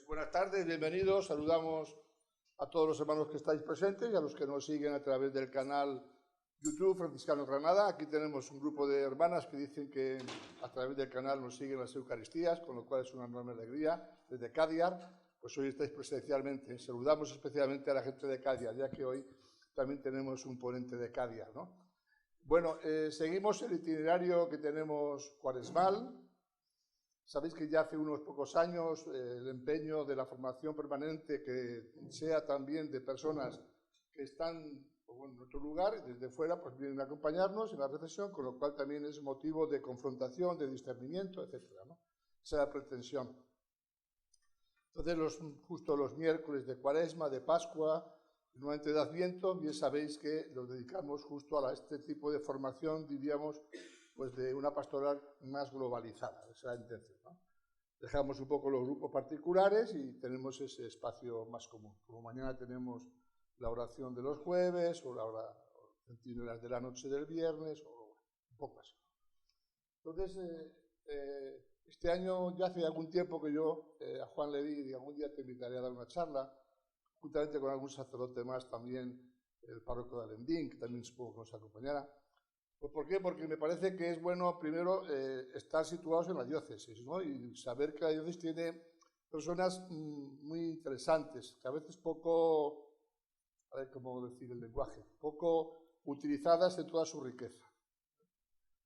Buenas tardes, bienvenidos. Saludamos a todos los hermanos que estáis presentes y a los que nos siguen a través del canal YouTube Franciscano Granada. Aquí tenemos un grupo de hermanas que dicen que a través del canal nos siguen las Eucaristías, con lo cual es una enorme alegría. Desde Cádiz, pues hoy estáis presencialmente. Saludamos especialmente a la gente de Cádiz, ya que hoy también tenemos un ponente de Cádiz, ¿no? Bueno, seguimos el itinerario que tenemos cuaresmal. Sabéis que ya hace unos pocos años el empeño de la formación permanente que sea también de personas que están en otro lugar y desde fuera pues vienen a acompañarnos en la recesión, con lo cual también es motivo de confrontación, de discernimiento, etcétera, ¿no? Esa es la pretensión. Entonces, justo los miércoles de Cuaresma, de Pascua, nuevamente de Adviento, bien sabéis que los dedicamos justo a este tipo de formación, diríamos, pues de una pastoral más globalizada, esa es la intención, ¿no? Dejamos un poco los grupos particulares y tenemos ese espacio más común. Como mañana tenemos la oración de los jueves, o la centinelas de la noche del viernes, o un poco así. Entonces, este año ya hace algún tiempo que yo a Juan le di, y algún día te invitaré a dar una charla, juntamente con algún sacerdote más también, el párroco de Alendín, que también supongo que nos acompañará. Pues ¿por qué? Porque me parece que es bueno, primero, estar situados en la diócesis, ¿no? Y saber que la diócesis tiene personas muy interesantes, que a veces poco, a ver cómo decir el lenguaje, poco utilizadas en toda su riqueza,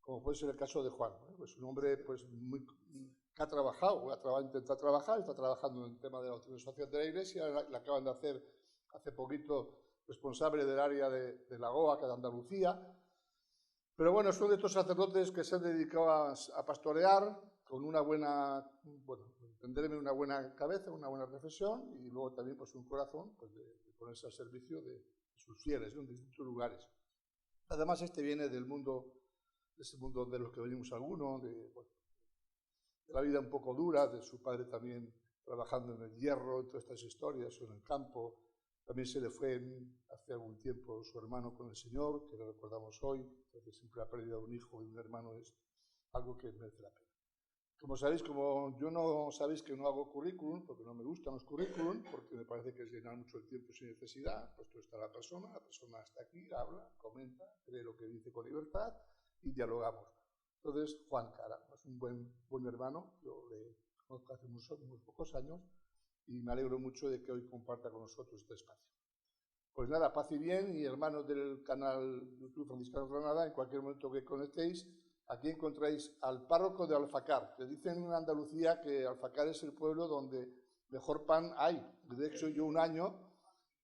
como puede ser el caso de Juan, ¿no? Pues un hombre pues, que ha trabajado, intentado trabajar, está trabajando en el tema de la doctrina social de la Iglesia, le acaban de hacer hace poquito responsable del área de la GOA, que de Andalucía. Pero bueno, son de estos sacerdotes que se han dedicado a pastorear con una buena, bueno, entenderme, una buena cabeza, una buena reflexión y luego también pues un corazón pues, de ponerse al servicio de sus fieles, ¿no? En distintos lugares. Además, este viene del mundo, de ese mundo de los que venimos algunos, de la vida un poco dura, de su padre también trabajando en el hierro, en todas estas historias, o en el campo. También se le fue hace algún tiempo su hermano con el Señor, que lo recordamos hoy. Entonces siempre la pérdida de un hijo y un hermano es algo que merece la pena. Como sabéis, como yo no sabéis que no hago currículum, porque no me gustan los currículum, porque me parece que es llenar mucho el tiempo sin necesidad, pues está la persona está aquí, habla, comenta, cree lo que dice con libertad y dialogamos. Entonces, Juan Cara es un buen hermano, yo le conozco hace unos pocos años, y me alegro mucho de que hoy comparta con nosotros este espacio. Pues nada, paz y bien, y hermanos del canal YouTube Franciscano Granada, en cualquier momento que conectéis, aquí encontráis al párroco de Alfacar. Que dicen en Andalucía que Alfacar es el pueblo donde mejor pan hay. De hecho, yo un año,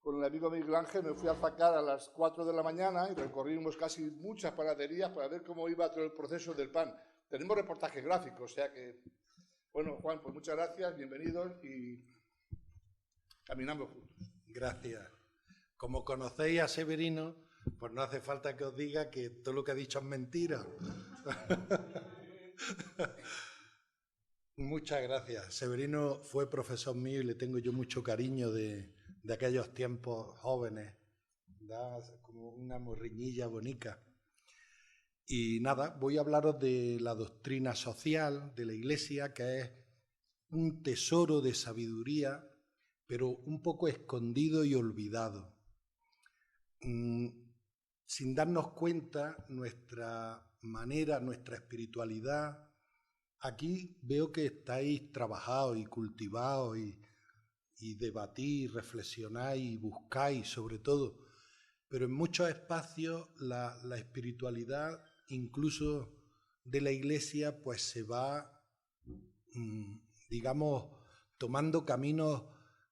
con el amigo Miguel Ángel, me fui a Alfacar a las 4 de la mañana y recorrimos casi muchas panaderías para ver cómo iba todo el proceso del pan. Tenemos reportaje gráfico, o sea que... Bueno, Juan, pues muchas gracias, bienvenidos y... caminamos juntos. Gracias. Como conocéis a Severino, pues no hace falta que os diga que todo lo que ha dicho es mentira. Muchas gracias. Severino fue profesor mío y le tengo yo mucho cariño de aquellos tiempos jóvenes. Da como una morriñilla bonita. Y nada, voy a hablaros de la doctrina social de la Iglesia, que es un tesoro de sabiduría, pero un poco escondido y olvidado. Sin darnos cuenta, nuestra manera, nuestra espiritualidad, aquí veo que estáis trabajados y cultivados y debatís, reflexionáis y buscáis sobre todo, pero en muchos espacios la espiritualidad, incluso de la Iglesia, pues se va, digamos, tomando caminos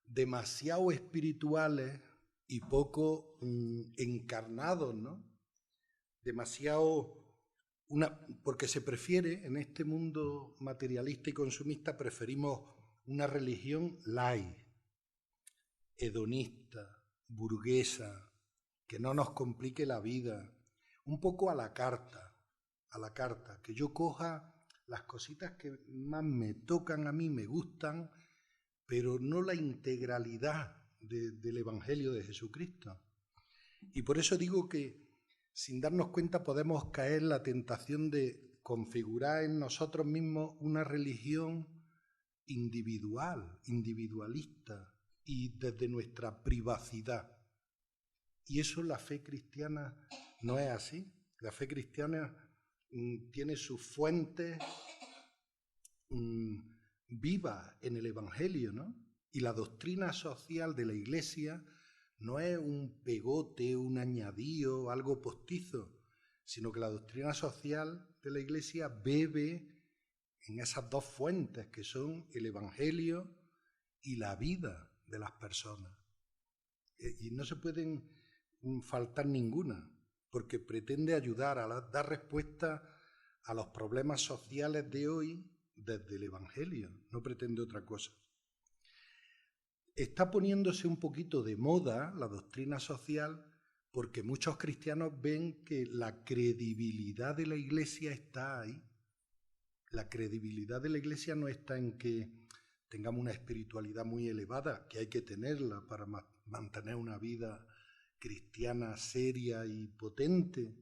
demasiado espirituales y poco encarnados, ¿no? Demasiado... porque se prefiere, en este mundo materialista y consumista, preferimos una religión light, hedonista, burguesa, que no nos complique la vida, un poco a la carta, que yo coja las cositas que más me tocan a mí, me gustan, pero no la integralidad del Evangelio de Jesucristo. Y por eso digo que, sin darnos cuenta, podemos caer en la tentación de configurar en nosotros mismos una religión individual, individualista y desde nuestra privacidad. Y eso la fe cristiana no es así. La fe cristiana tiene sus fuentes vivas en el Evangelio, ¿no? Y la doctrina social de la Iglesia no es un pegote, un añadido, algo postizo, sino que la doctrina social de la Iglesia bebe en esas dos fuentes que son el Evangelio y la vida de las personas. Y no se pueden faltar ninguna, porque pretende ayudar a dar respuesta a los problemas sociales de hoy desde el Evangelio, no pretende otra cosa. Está poniéndose un poquito de moda la doctrina social porque muchos cristianos ven que la credibilidad de la Iglesia está ahí. La credibilidad de la Iglesia no está en que tengamos una espiritualidad muy elevada, que hay que tenerla para mantener una vida cristiana seria y potente,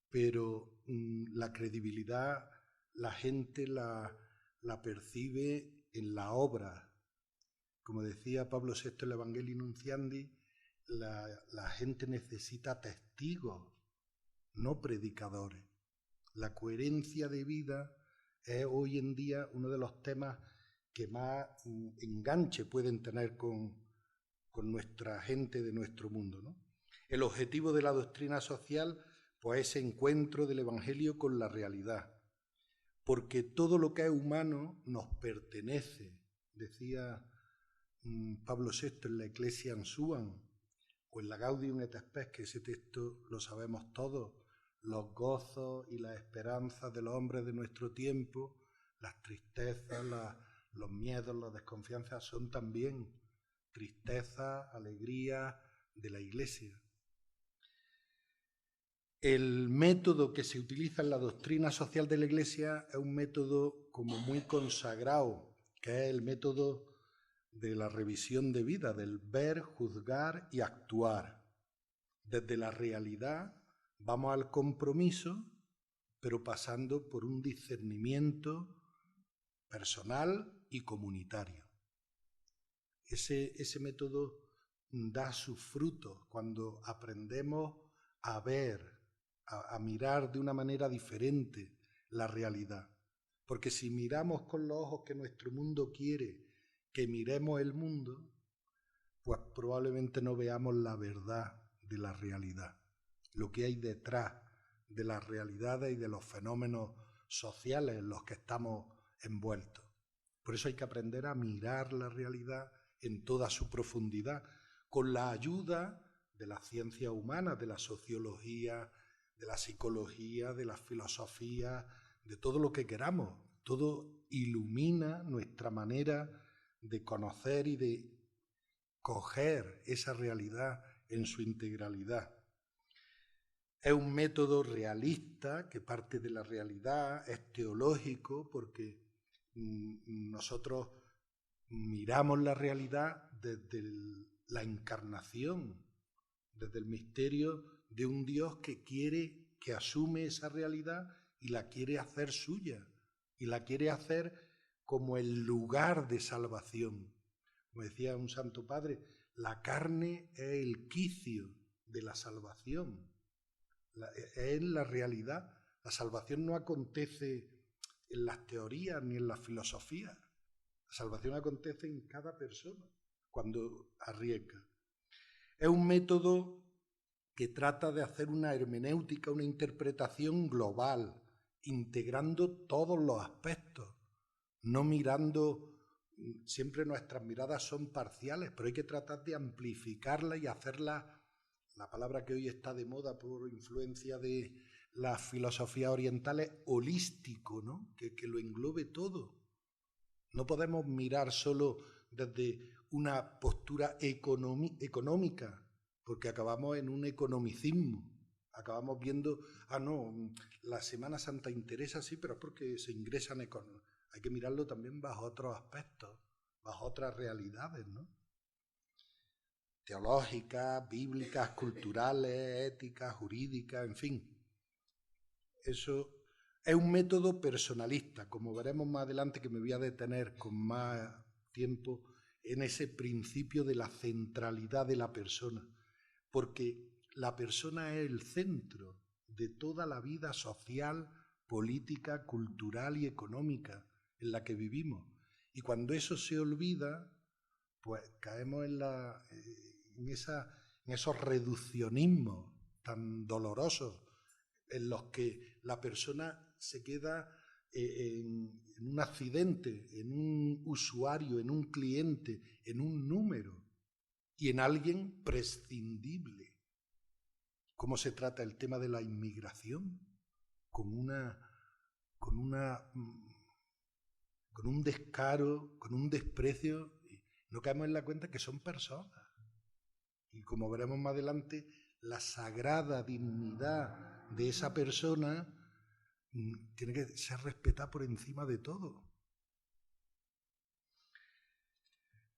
pero la credibilidad la gente la percibe en la obra. Como decía Pablo VI en el Evangelii Nunciandi, la gente necesita testigos, no predicadores. La coherencia de vida es hoy en día uno de los temas que más enganche pueden tener con nuestra gente de nuestro mundo, ¿no? El objetivo de la doctrina social, pues, es ese encuentro del Evangelio con la realidad, porque todo lo que es humano nos pertenece, decía Pablo VI en la Ecclesiam Suam, o en la Gaudium et Spes, que ese texto lo sabemos todos, los gozos y las esperanzas de los hombres de nuestro tiempo, las tristezas, los miedos, las desconfianzas, son también tristezas, alegrías de la Iglesia. El método que se utiliza en la doctrina social de la Iglesia es un método como muy consagrado, que es el método de la revisión de vida, del ver, juzgar y actuar. Desde la realidad vamos al compromiso, pero pasando por un discernimiento personal y comunitario. Ese método da sus frutos cuando aprendemos a ver, a mirar de una manera diferente la realidad. Porque si miramos con los ojos que nuestro mundo quiere que miremos el mundo, pues probablemente no veamos la verdad de la realidad, lo que hay detrás de las realidades y de los fenómenos sociales en los que estamos envueltos. Por eso hay que aprender a mirar la realidad en toda su profundidad, con la ayuda de la ciencia humana, de la sociología, de la psicología, de la filosofía, de todo lo que queramos. Todo ilumina nuestra manera de conocer y de coger esa realidad en su integralidad. Es un método realista que parte de la realidad, es teológico porque nosotros miramos la realidad desde la encarnación, desde el misterio de un Dios que quiere, que asume esa realidad y la quiere hacer suya, y la quiere hacer como el lugar de salvación. Como decía un santo padre, la carne es el quicio de la salvación, es la realidad. La salvación no acontece en las teorías ni en la filosofía. La salvación acontece en cada persona cuando arriesga. Es un método que trata de hacer una hermenéutica, una interpretación global, integrando todos los aspectos, no mirando, siempre nuestras miradas son parciales, pero hay que tratar de amplificarla y hacerla, la palabra que hoy está de moda por influencia de las filosofías orientales, holístico, ¿no? Que lo englobe todo. No podemos mirar solo desde una postura económica, porque acabamos en un economicismo. Acabamos viendo, la Semana Santa interesa, sí, pero es porque se ingresan económicamente. Hay que mirarlo también bajo otros aspectos, bajo otras realidades, ¿no? Teológicas, bíblicas, culturales, éticas, jurídicas, en fin. Eso Es un método personalista, como veremos más adelante, que me voy a detener con más tiempo en ese principio de la centralidad de la persona, porque la persona es el centro de toda la vida social, política, cultural y económica en la que vivimos. Y cuando eso se olvida, pues caemos en esos reduccionismos tan dolorosos en los que la persona se queda en un accidente, en un usuario, en un cliente, en un número y en alguien prescindible. ¿Cómo se trata el tema de la inmigración? Con un descaro, con un desprecio. No caemos en la cuenta que son personas. Y como veremos más adelante, la sagrada dignidad de esa persona tiene que ser respetada por encima de todo.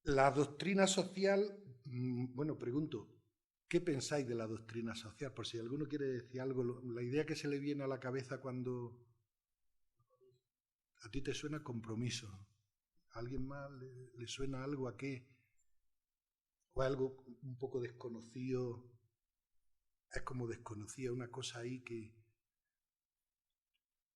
La doctrina social, bueno, pregunto, ¿qué pensáis de la doctrina social? Por si alguno quiere decir algo, la idea que se le viene a la cabeza cuando a ti te suena compromiso. ¿A alguien más le suena algo a qué? ¿O algo un poco desconocido? Es como desconocida una cosa ahí que...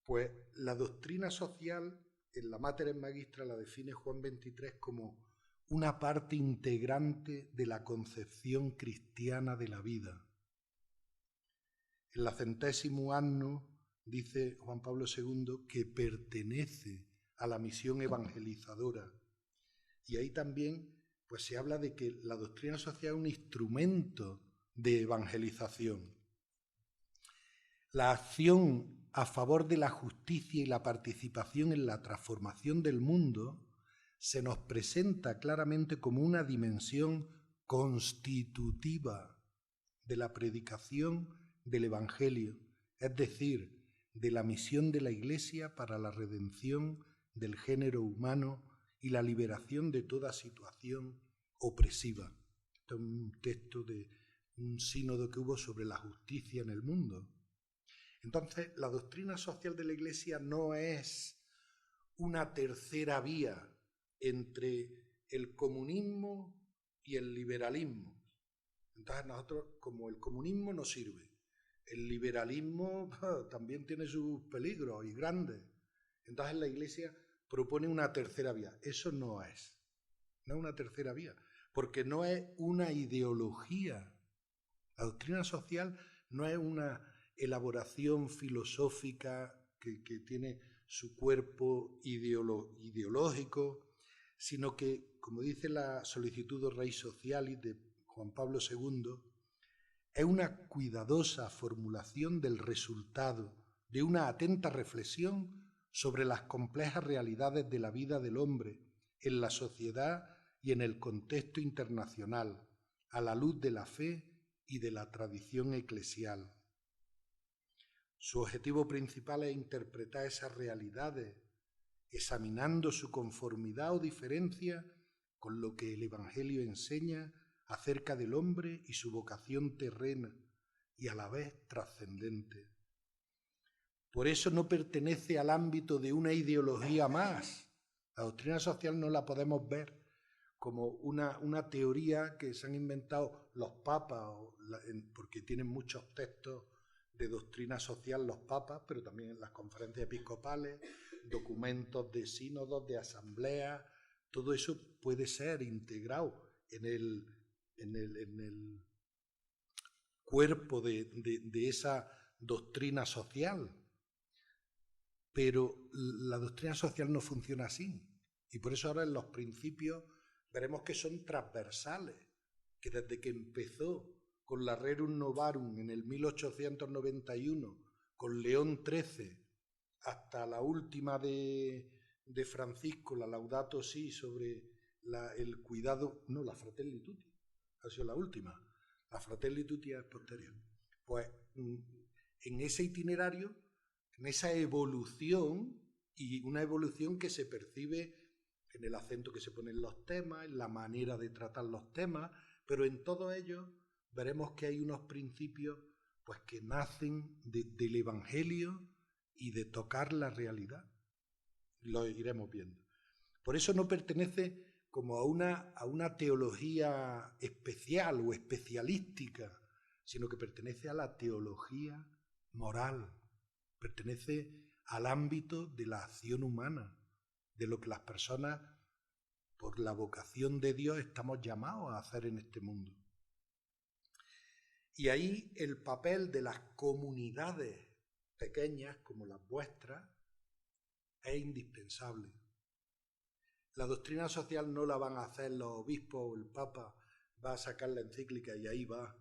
Pues la doctrina social, en la Mater Magistra la define Juan XXIII como una parte integrante de la concepción cristiana de la vida. En la Centésimo Anno dice Juan Pablo II que pertenece a la misión evangelizadora. Y ahí también pues, se habla de que la doctrina social es un instrumento de evangelización. La acción a favor de la justicia y la participación en la transformación del mundo se nos presenta claramente como una dimensión constitutiva de la predicación del Evangelio, es decir, de la misión de la Iglesia para la redención del género humano y la liberación de toda situación opresiva. Este es un texto de un sínodo que hubo sobre la justicia en el mundo. Entonces, la doctrina social de la Iglesia no es una tercera vía entre el comunismo y el liberalismo. Entonces nosotros, como el comunismo no sirve, el liberalismo también tiene sus peligros y grandes. Entonces la Iglesia propone una tercera vía. Eso no es una tercera vía, porque no es una ideología. La doctrina social no es una elaboración filosófica que tiene su cuerpo ideológico, sino que, como dice la Sollicitudo Rei Socialis de Juan Pablo II, es una cuidadosa formulación del resultado de una atenta reflexión sobre las complejas realidades de la vida del hombre en la sociedad y en el contexto internacional, a la luz de la fe y de la tradición eclesial. Su objetivo principal es interpretar esas realidades, examinando su conformidad o diferencia con lo que el Evangelio enseña acerca del hombre y su vocación terrena y a la vez trascendente. Por eso no pertenece al ámbito de una ideología más. La doctrina social no la podemos ver como una teoría que se han inventado los papas, porque tienen muchos textos de doctrina social los papas, pero también en las conferencias episcopales, documentos de sínodos, de asambleas, todo eso puede ser integrado en el cuerpo de esa doctrina social. Pero la doctrina social no funciona así. Y por eso ahora en los principios veremos que son transversales, que desde que empezó con la Rerum Novarum en el 1891, con León XIII, hasta la última de Francisco, la Laudato Si, sobre el cuidado, no, la Fratelli Tutti, ha sido la última, la Fratelli Tutti es posterior. Pues en ese itinerario, en esa evolución, y una evolución que se percibe en el acento que se pone en los temas, en la manera de tratar los temas, pero en todo ello veremos que hay unos principios pues, que nacen del Evangelio y de tocar la realidad. Lo iremos viendo. Por eso no pertenece como a una teología especial o especialística, sino que pertenece a la teología moral, pertenece al ámbito de la acción humana, de lo que las personas, por la vocación de Dios, estamos llamados a hacer en este mundo. Y ahí el papel de las comunidades pequeñas, como las vuestras, es indispensable. La doctrina social no la van a hacer los obispos o el Papa, va a sacar la encíclica y ahí va.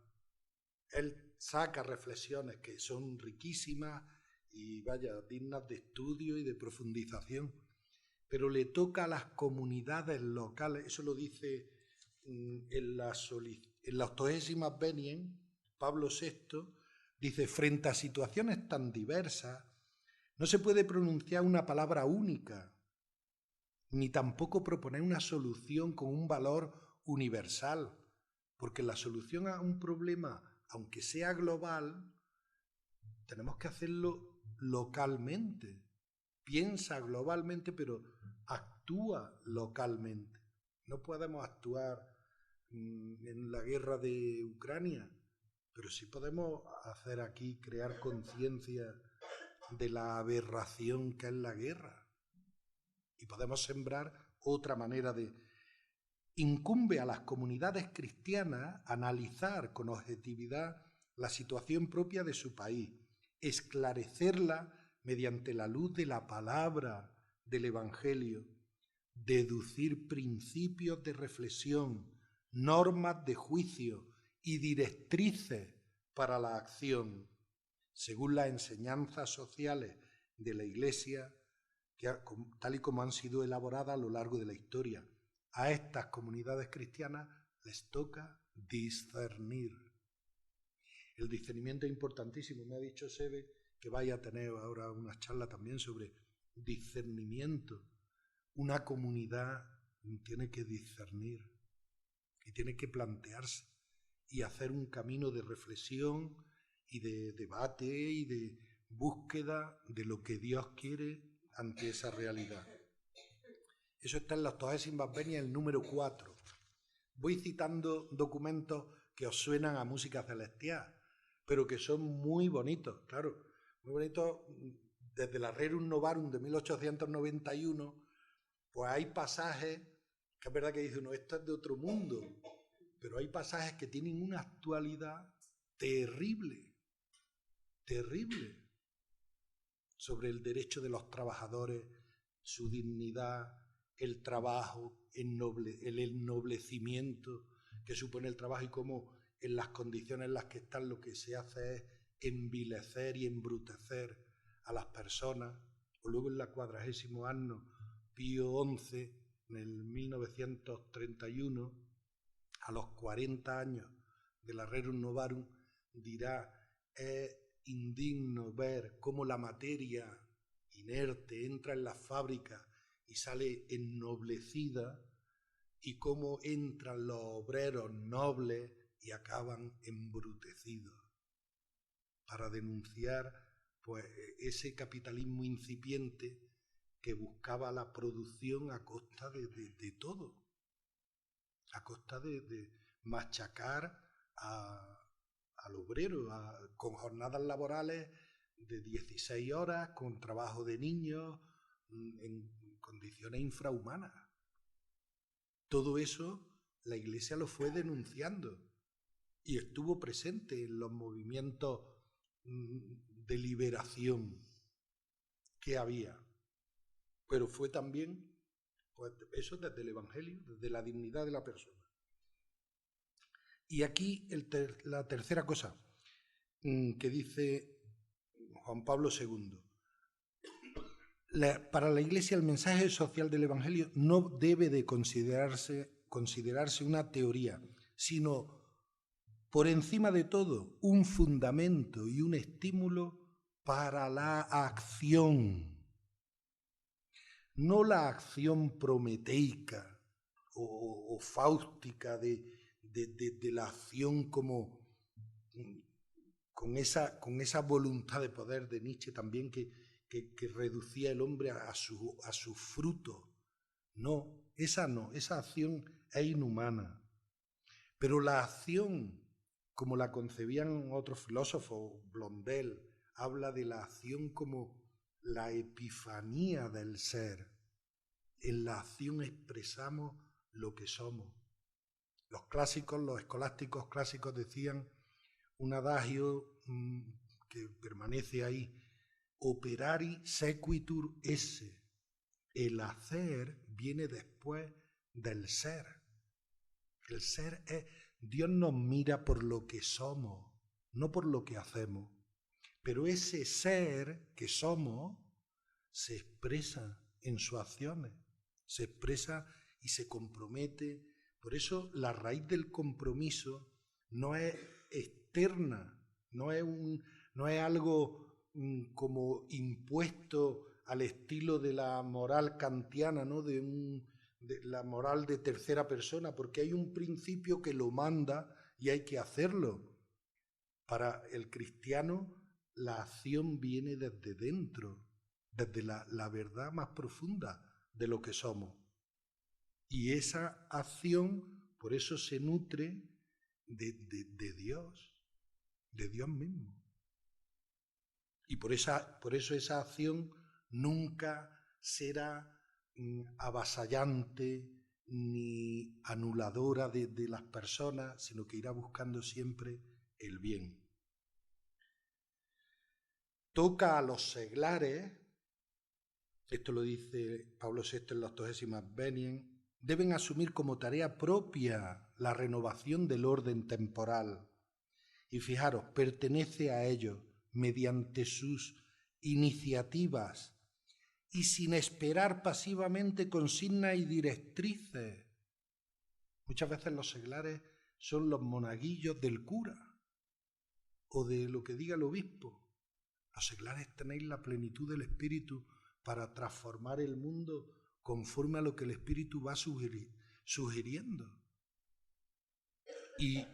Él saca reflexiones que son riquísimas y dignas de estudio y de profundización, pero le toca a las comunidades locales. Eso lo dice en la 80ª Benien, Pablo VI, dice: frente a situaciones tan diversas, no se puede pronunciar una palabra única, ni tampoco proponer una solución con un valor universal, porque la solución a un problema, aunque sea global, tenemos que hacerlo localmente. Piensa globalmente, pero actúa localmente. No podemos actuar en la guerra de Ucrania, pero sí podemos hacer aquí, crear conciencia de la aberración que es la guerra. Y podemos sembrar otra manera de... Incumbe a las comunidades cristianas analizar con objetividad la situación propia de su país, esclarecerla mediante la luz de la palabra del Evangelio, deducir principios de reflexión, normas de juicio y directrices para la acción, según las enseñanzas sociales de la Iglesia, tal y como han sido elaboradas a lo largo de la historia. A estas comunidades cristianas les toca discernir. El discernimiento es importantísimo. Me ha dicho Sebe que vaya a tener ahora una charla también sobre discernimiento. Una comunidad tiene que discernir y tiene que plantearse y hacer un camino de reflexión y de debate y de búsqueda de lo que Dios quiere ante esa realidad. Eso está en la 80ª Benien, el número 4. Voy citando documentos que os suenan a música celestial, pero que son muy bonitos, claro, muy bonitos. Desde la Rerum Novarum de 1891, pues hay pasajes que es verdad que dice uno, esto es de otro mundo, pero hay pasajes que tienen una actualidad terrible, terrible, sobre el derecho de los trabajadores, su dignidad, el trabajo, el ennoblecimiento que supone el trabajo y cómo en las condiciones en las que están lo que se hace es envilecer y embrutecer a las personas. O luego en la 40º año, Pío XI, en el 1931, a los 40 años de la Rerum Novarum, dirá: es indigno ver cómo la materia inerte entra en las fábricas y sale ennoblecida, y cómo entran los obreros nobles y acaban embrutecidos, para denunciar pues ese capitalismo incipiente que buscaba la producción a costa de todo, a costa de machacar al obrero, con jornadas laborales de 16 horas, con trabajo de niños, en condiciones infrahumanas. Todo eso la Iglesia lo fue denunciando y estuvo presente en los movimientos de liberación que había. Pero fue también, pues, eso desde el Evangelio, desde la dignidad de la persona. Y aquí la tercera cosa que dice Juan Pablo II. Para la Iglesia el mensaje social del Evangelio no debe de considerarse una teoría, sino, por encima de todo, un fundamento y un estímulo para la acción. No la acción prometeica o fáustica de la acción como con esa voluntad de poder de Nietzsche también que que reducía el hombre a su fruto. No, esa acción es inhumana. Pero la acción, como la concebían otros filósofos, Blondel habla de la acción como la epifanía del ser. En la acción expresamos lo que somos. Los clásicos, los escolásticos clásicos decían un adagio que permanece ahí: operari sequitur esse. El hacer viene después del ser. El ser es... Dios nos mira por lo que somos, no por lo que hacemos. Pero ese ser que somos se expresa en sus acciones, se expresa y se compromete. Por eso la raíz del compromiso no es externa, no es algo como impuesto al estilo de la moral kantiana, ¿no? de la moral de tercera persona, porque hay un principio que lo manda y hay que hacerlo. Para el cristiano, la acción viene desde dentro, desde la verdad más profunda de lo que somos. Y esa acción, por eso se nutre de Dios mismo. Y por eso esa acción nunca será avasallante ni anuladora de las personas, sino que irá buscando siempre el bien. Toca a los seglares, esto lo dice Pablo VI en la 80ª Venien, deben asumir como tarea propia la renovación del orden temporal. Y fijaros, pertenece a ellos mediante sus iniciativas y sin esperar pasivamente consignas y directrices. Muchas veces los seglares son los monaguillos del cura o de lo que diga el obispo. Los seglares tenéis la plenitud del Espíritu para transformar el mundo conforme a lo que el Espíritu va sugiriendo. Y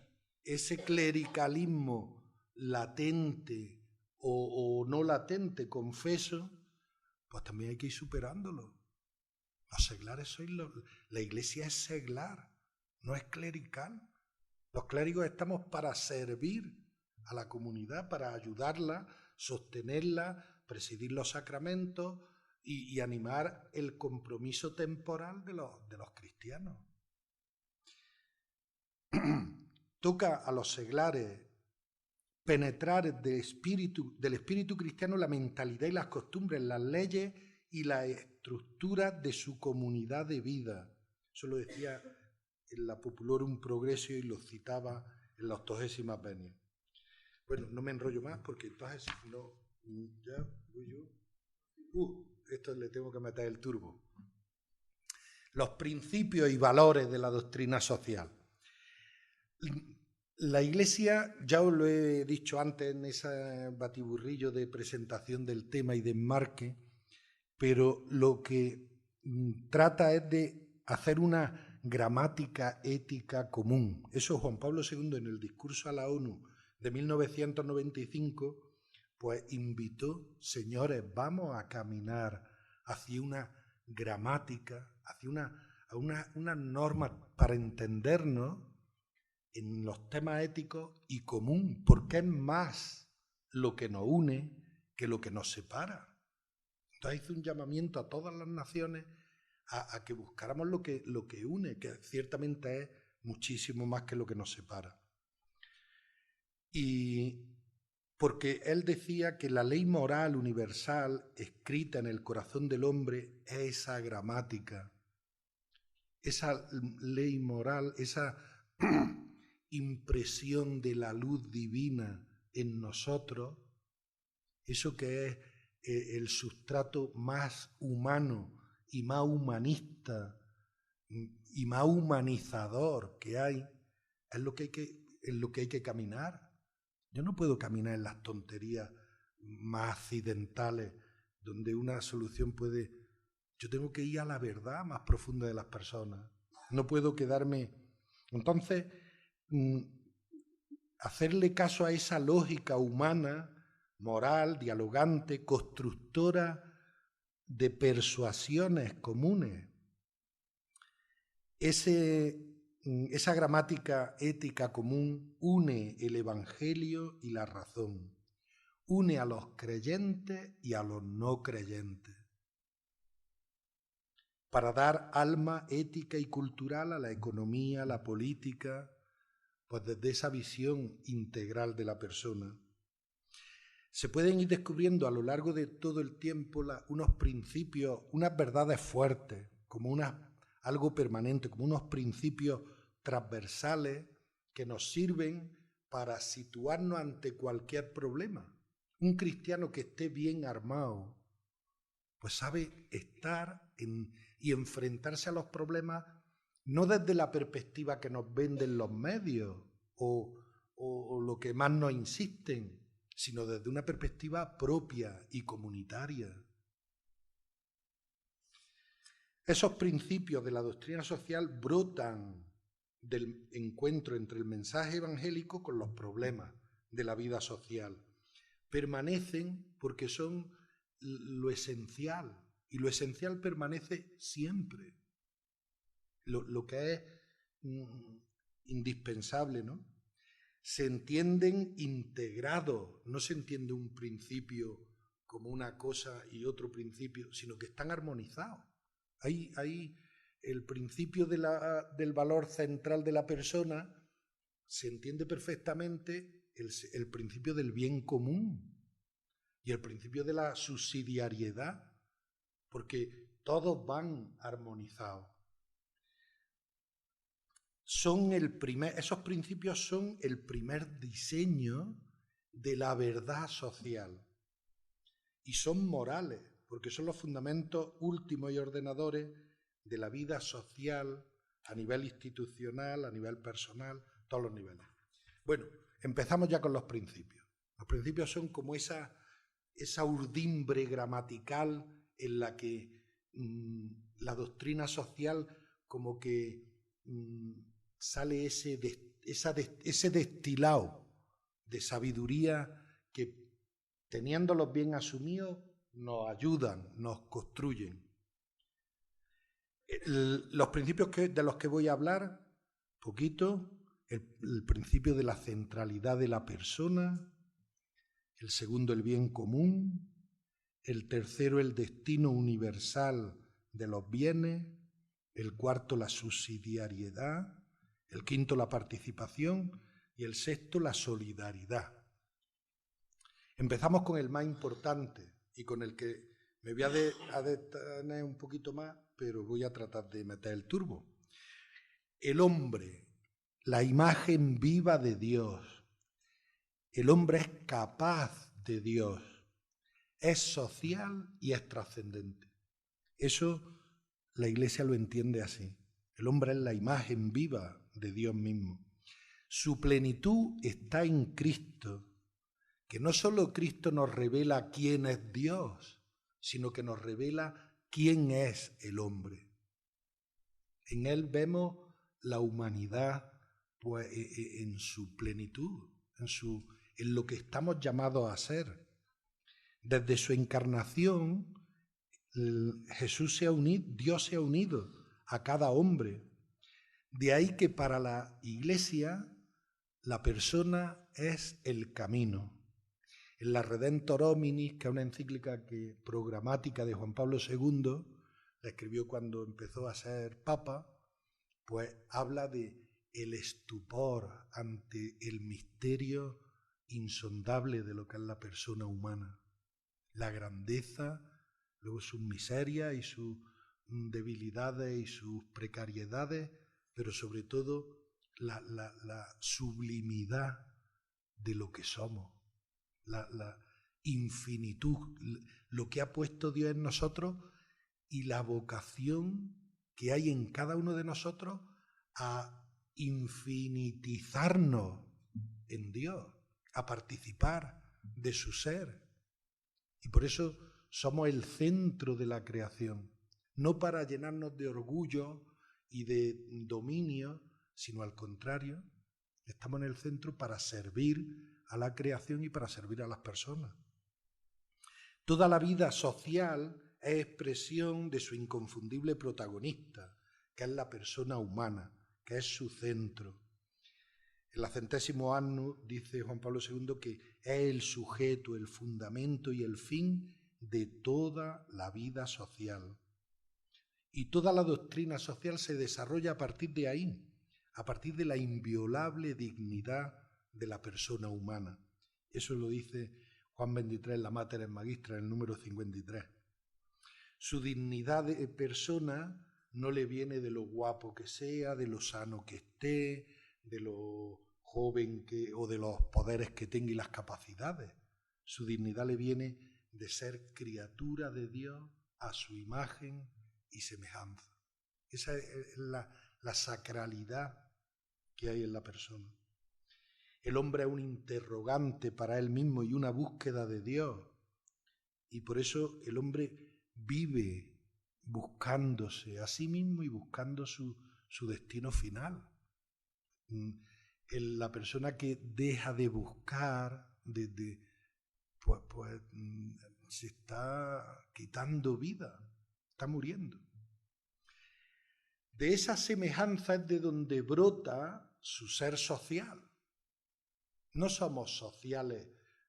ese clericalismo latente o no latente, confeso, pues también hay que ir superándolo. Los seglares sois la Iglesia es seglar, no es clerical. Los clérigos estamos para servir a la comunidad, para ayudarla, sostenerla, presidir los sacramentos y animar el compromiso temporal de los cristianos. Toca a los seglares penetrar del espíritu cristiano la mentalidad y las costumbres, las leyes y la estructura de su comunidad de vida. Eso lo decía en la Populorum Progressio y lo citaba en la 80ª Venien. Bueno, no me enrollo más porque entonces no, ya voy yo. Esto le tengo que meter el turbo. Los principios y valores de la doctrina social. La Iglesia, ya os lo he dicho antes en ese batiburrillo de presentación del tema y de enmarque, pero lo que trata es de hacer una gramática ética común. Eso Juan Pablo II en el discurso a la ONU de 1995, pues invitó, señores, vamos a caminar hacia una gramática, hacia una norma para entendernos en los temas éticos y común, porque es más lo que nos une que lo que nos separa. Entonces hizo un llamamiento a todas las naciones a que buscáramos lo que une, que ciertamente es muchísimo más que lo que nos separa. Y porque él decía que la ley moral universal escrita en el corazón del hombre es esa gramática, esa ley moral, esa impresión de la luz divina en nosotros, eso que es el sustrato más humano y más humanista y más humanizador que hay, es lo que hay que caminar. Yo no puedo caminar en las tonterías más accidentales donde una solución puede... Yo tengo que ir a la verdad más profunda de las personas. No puedo quedarme... Entonces, hacerle caso a esa lógica humana moral, dialogante, constructora de persuasiones comunes. Esa gramática ética común une el Evangelio y la razón, une a los creyentes y a los no creyentes, para dar alma ética y cultural a la economía, a la política, pues desde esa visión integral de la persona. Se pueden ir descubriendo a lo largo de todo el tiempo unos principios, unas verdades fuertes, como algo permanente, como unos principios transversales que nos sirven para situarnos ante cualquier problema. Un cristiano que esté bien armado, pues sabe estar y enfrentarse a los problemas no desde la perspectiva que nos venden los medios o lo que más nos insisten, sino desde una perspectiva propia y comunitaria. Esos principios de la doctrina social brotan del encuentro entre el mensaje evangélico con los problemas de la vida social. Permanecen porque son lo esencial, y lo esencial permanece siempre. Lo que es indispensable, ¿no? Se entienden integrados, no se entiende un principio como una cosa y otro principio, sino que están armonizados. Hay el principio del valor central de la persona, se entiende perfectamente el principio del bien común y el principio de la subsidiariedad, porque todos van armonizados. Esos principios son el primer diseño de la verdad social y son morales, porque son los fundamentos últimos y ordenadores de la vida social a nivel institucional, a nivel personal, todos los niveles. Bueno, empezamos ya con los principios. Los principios son como esa urdimbre gramatical en la que la doctrina social como que sale ese destilado de sabiduría que, teniéndolos bien asumidos, nos ayudan, nos construyen. Los principios de los que voy a hablar, poquito, el principio de la centralidad de la persona, el segundo, el bien común, el tercero, el destino universal de los bienes, el cuarto, la subsidiariedad, el quinto, la participación y el sexto, la solidaridad. Empezamos con el más importante y con el que me voy a detener un poquito más, pero voy a tratar de meter el turbo. El hombre, la imagen viva de Dios. El hombre es capaz de Dios, es social y es trascendente. Eso la Iglesia lo entiende así. El hombre es la imagen viva de Dios mismo. Su plenitud está en Cristo, que no solo Cristo nos revela quién es Dios, sino que nos revela quién es el hombre. En él vemos la humanidad pues, en su plenitud, en lo que estamos llamados a ser. Desde su encarnación, Dios se ha unido a cada hombre. De ahí que para la Iglesia la persona es el camino. En la Redemptor Hominis, que es una encíclica programática de Juan Pablo II, la escribió cuando empezó a ser papa, pues habla de el estupor ante el misterio insondable de lo que es la persona humana. La grandeza, luego sus miserias y sus debilidades y sus precariedades, pero sobre todo la sublimidad de lo que somos, la infinitud, lo que ha puesto Dios en nosotros y la vocación que hay en cada uno de nosotros a infinitizarnos en Dios, a participar de su ser. Y por eso somos el centro de la creación, no para llenarnos de orgullo y de dominio, sino al contrario, estamos en el centro para servir a la creación y para servir a las personas. Toda la vida social es expresión de su inconfundible protagonista, que es la persona humana, que es su centro. En la Centésimo Annus dice Juan Pablo II que es el sujeto, el fundamento y el fin de toda la vida social. Y toda la doctrina social se desarrolla a partir de ahí, a partir de la inviolable dignidad de la persona humana. Eso lo dice Juan XXIII en la Mater Magistra, en el número 53. Su dignidad de persona no le viene de lo guapo que sea, de lo sano que esté, de lo joven que, o de los poderes que tenga y las capacidades. Su dignidad le viene de ser criatura de Dios a su imagen y semejanza. Esa es la sacralidad que hay en la persona. El hombre es un interrogante para él mismo y una búsqueda de Dios. Y por eso el hombre vive buscándose a sí mismo y buscando su destino final. La persona que deja de buscar, pues se está quitando vida, está muriendo. De esa semejanza es de donde brota su ser social. No somos sociales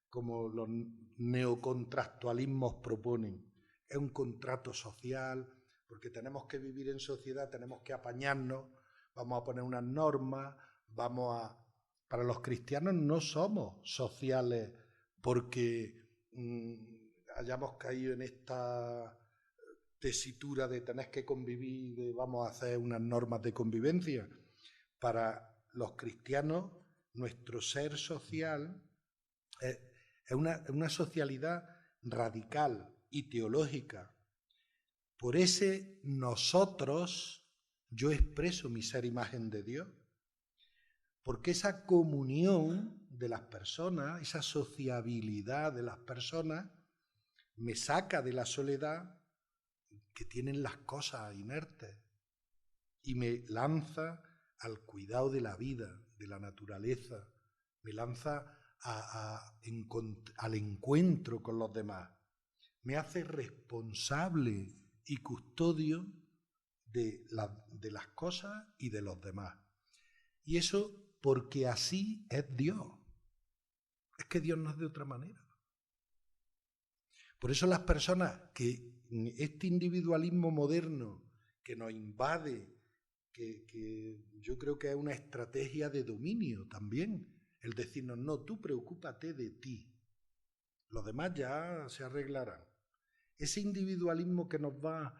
como los neocontractualismos proponen. Es un contrato social, porque tenemos que vivir en sociedad, tenemos que apañarnos, vamos a poner unas normas, Para los cristianos no somos sociales porque hayamos caído en esta tesitura de tener que convivir, de vamos a hacer unas normas de convivencia. Para los cristianos, nuestro ser social es una socialidad radical y teológica. Por ese nosotros yo expreso mi ser imagen de Dios, porque esa comunión de las personas, esa sociabilidad de las personas, me saca de la soledad que tienen las cosas inertes y me lanza al cuidado de la vida, de la naturaleza, me lanza al encuentro con los demás, me hace responsable y custodio de las cosas y de los demás. Y eso porque así es Dios. Es que Dios no es de otra manera. Por eso las personas que este individualismo moderno que nos invade, que yo creo que es una estrategia de dominio también, el decirnos, no, tú preocúpate de ti, los demás ya se arreglarán. Ese individualismo que nos va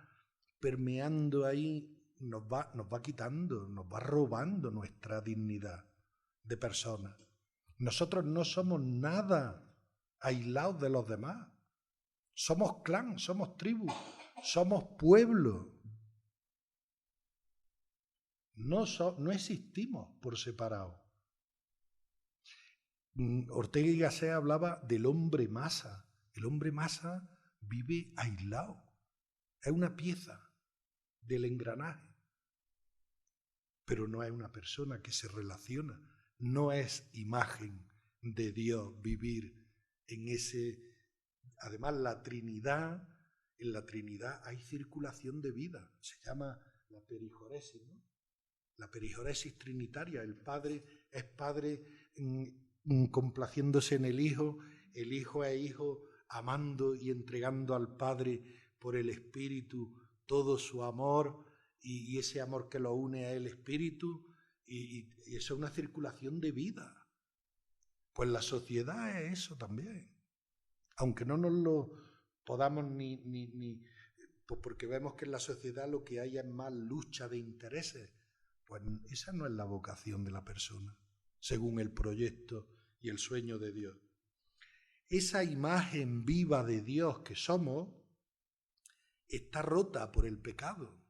permeando ahí, nos va quitando, nos va robando nuestra dignidad de personas. Nosotros no somos nada aislados de los demás. Somos clan, somos tribu, somos pueblo. No existimos por separado. Ortega y Gasset hablaba del hombre masa. El hombre masa vive aislado. Es una pieza del engranaje. Pero no es una persona que se relaciona. No es imagen de Dios vivir en ese... Además, en la Trinidad hay circulación de vida. Se llama la perijoresis, ¿no? La perijoresis trinitaria. El Padre es Padre complaciéndose en el Hijo es Hijo amando y entregando al Padre por el Espíritu todo su amor y ese amor que lo une a el Espíritu y eso es una circulación de vida. Pues la sociedad es eso también. Aunque no nos lo podamos pues porque vemos que en la sociedad lo que hay es más lucha de intereses, pues esa no es la vocación de la persona, según el proyecto y el sueño de Dios. Esa imagen viva de Dios que somos está rota por el pecado.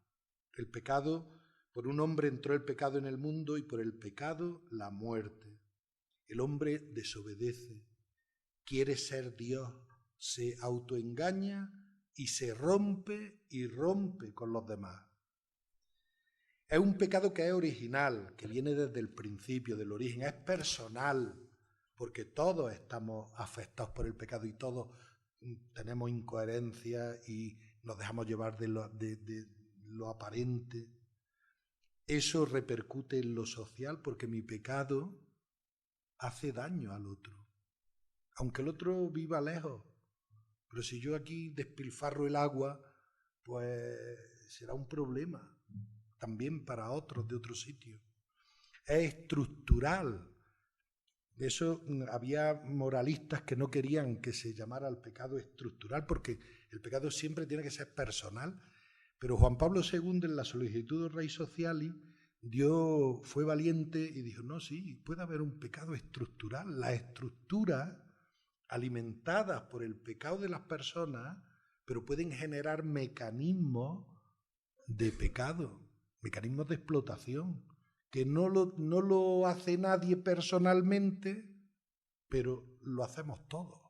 El pecado, por un hombre entró el pecado en el mundo y por el pecado la muerte. El hombre desobedece, quiere ser Dios, se autoengaña y se rompe con los demás. Es un pecado que es original, que viene desde el principio, del origen, es personal, porque todos estamos afectados por el pecado y todos tenemos incoherencias y nos dejamos llevar de lo aparente. Eso repercute en lo social porque mi pecado hace daño al otro. Aunque el otro viva lejos. Pero si yo aquí despilfarro el agua, pues será un problema también para otros de otro sitio. Es estructural. Eso, había moralistas que no querían que se llamara el pecado estructural porque el pecado siempre tiene que ser personal. Pero Juan Pablo II en la Sollicitudo Rei Sociali fue valiente y dijo, no, sí, puede haber un pecado estructural. Las estructuras alimentadas por el pecado de las personas, pero pueden generar mecanismos de pecado, mecanismos de explotación, que no lo hace nadie personalmente, pero lo hacemos todos.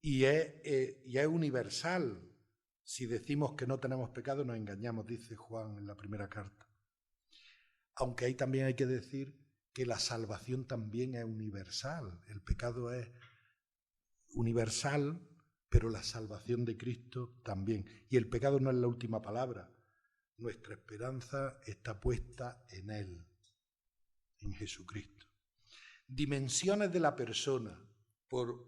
Y es universal. Si decimos que no tenemos pecado, nos engañamos, dice Juan en la primera carta. Aunque ahí también hay que decir que la salvación también es universal. El pecado es universal, pero la salvación de Cristo también. Y el pecado no es la última palabra. Nuestra esperanza está puesta en Él, en Jesucristo. Dimensiones de la persona, por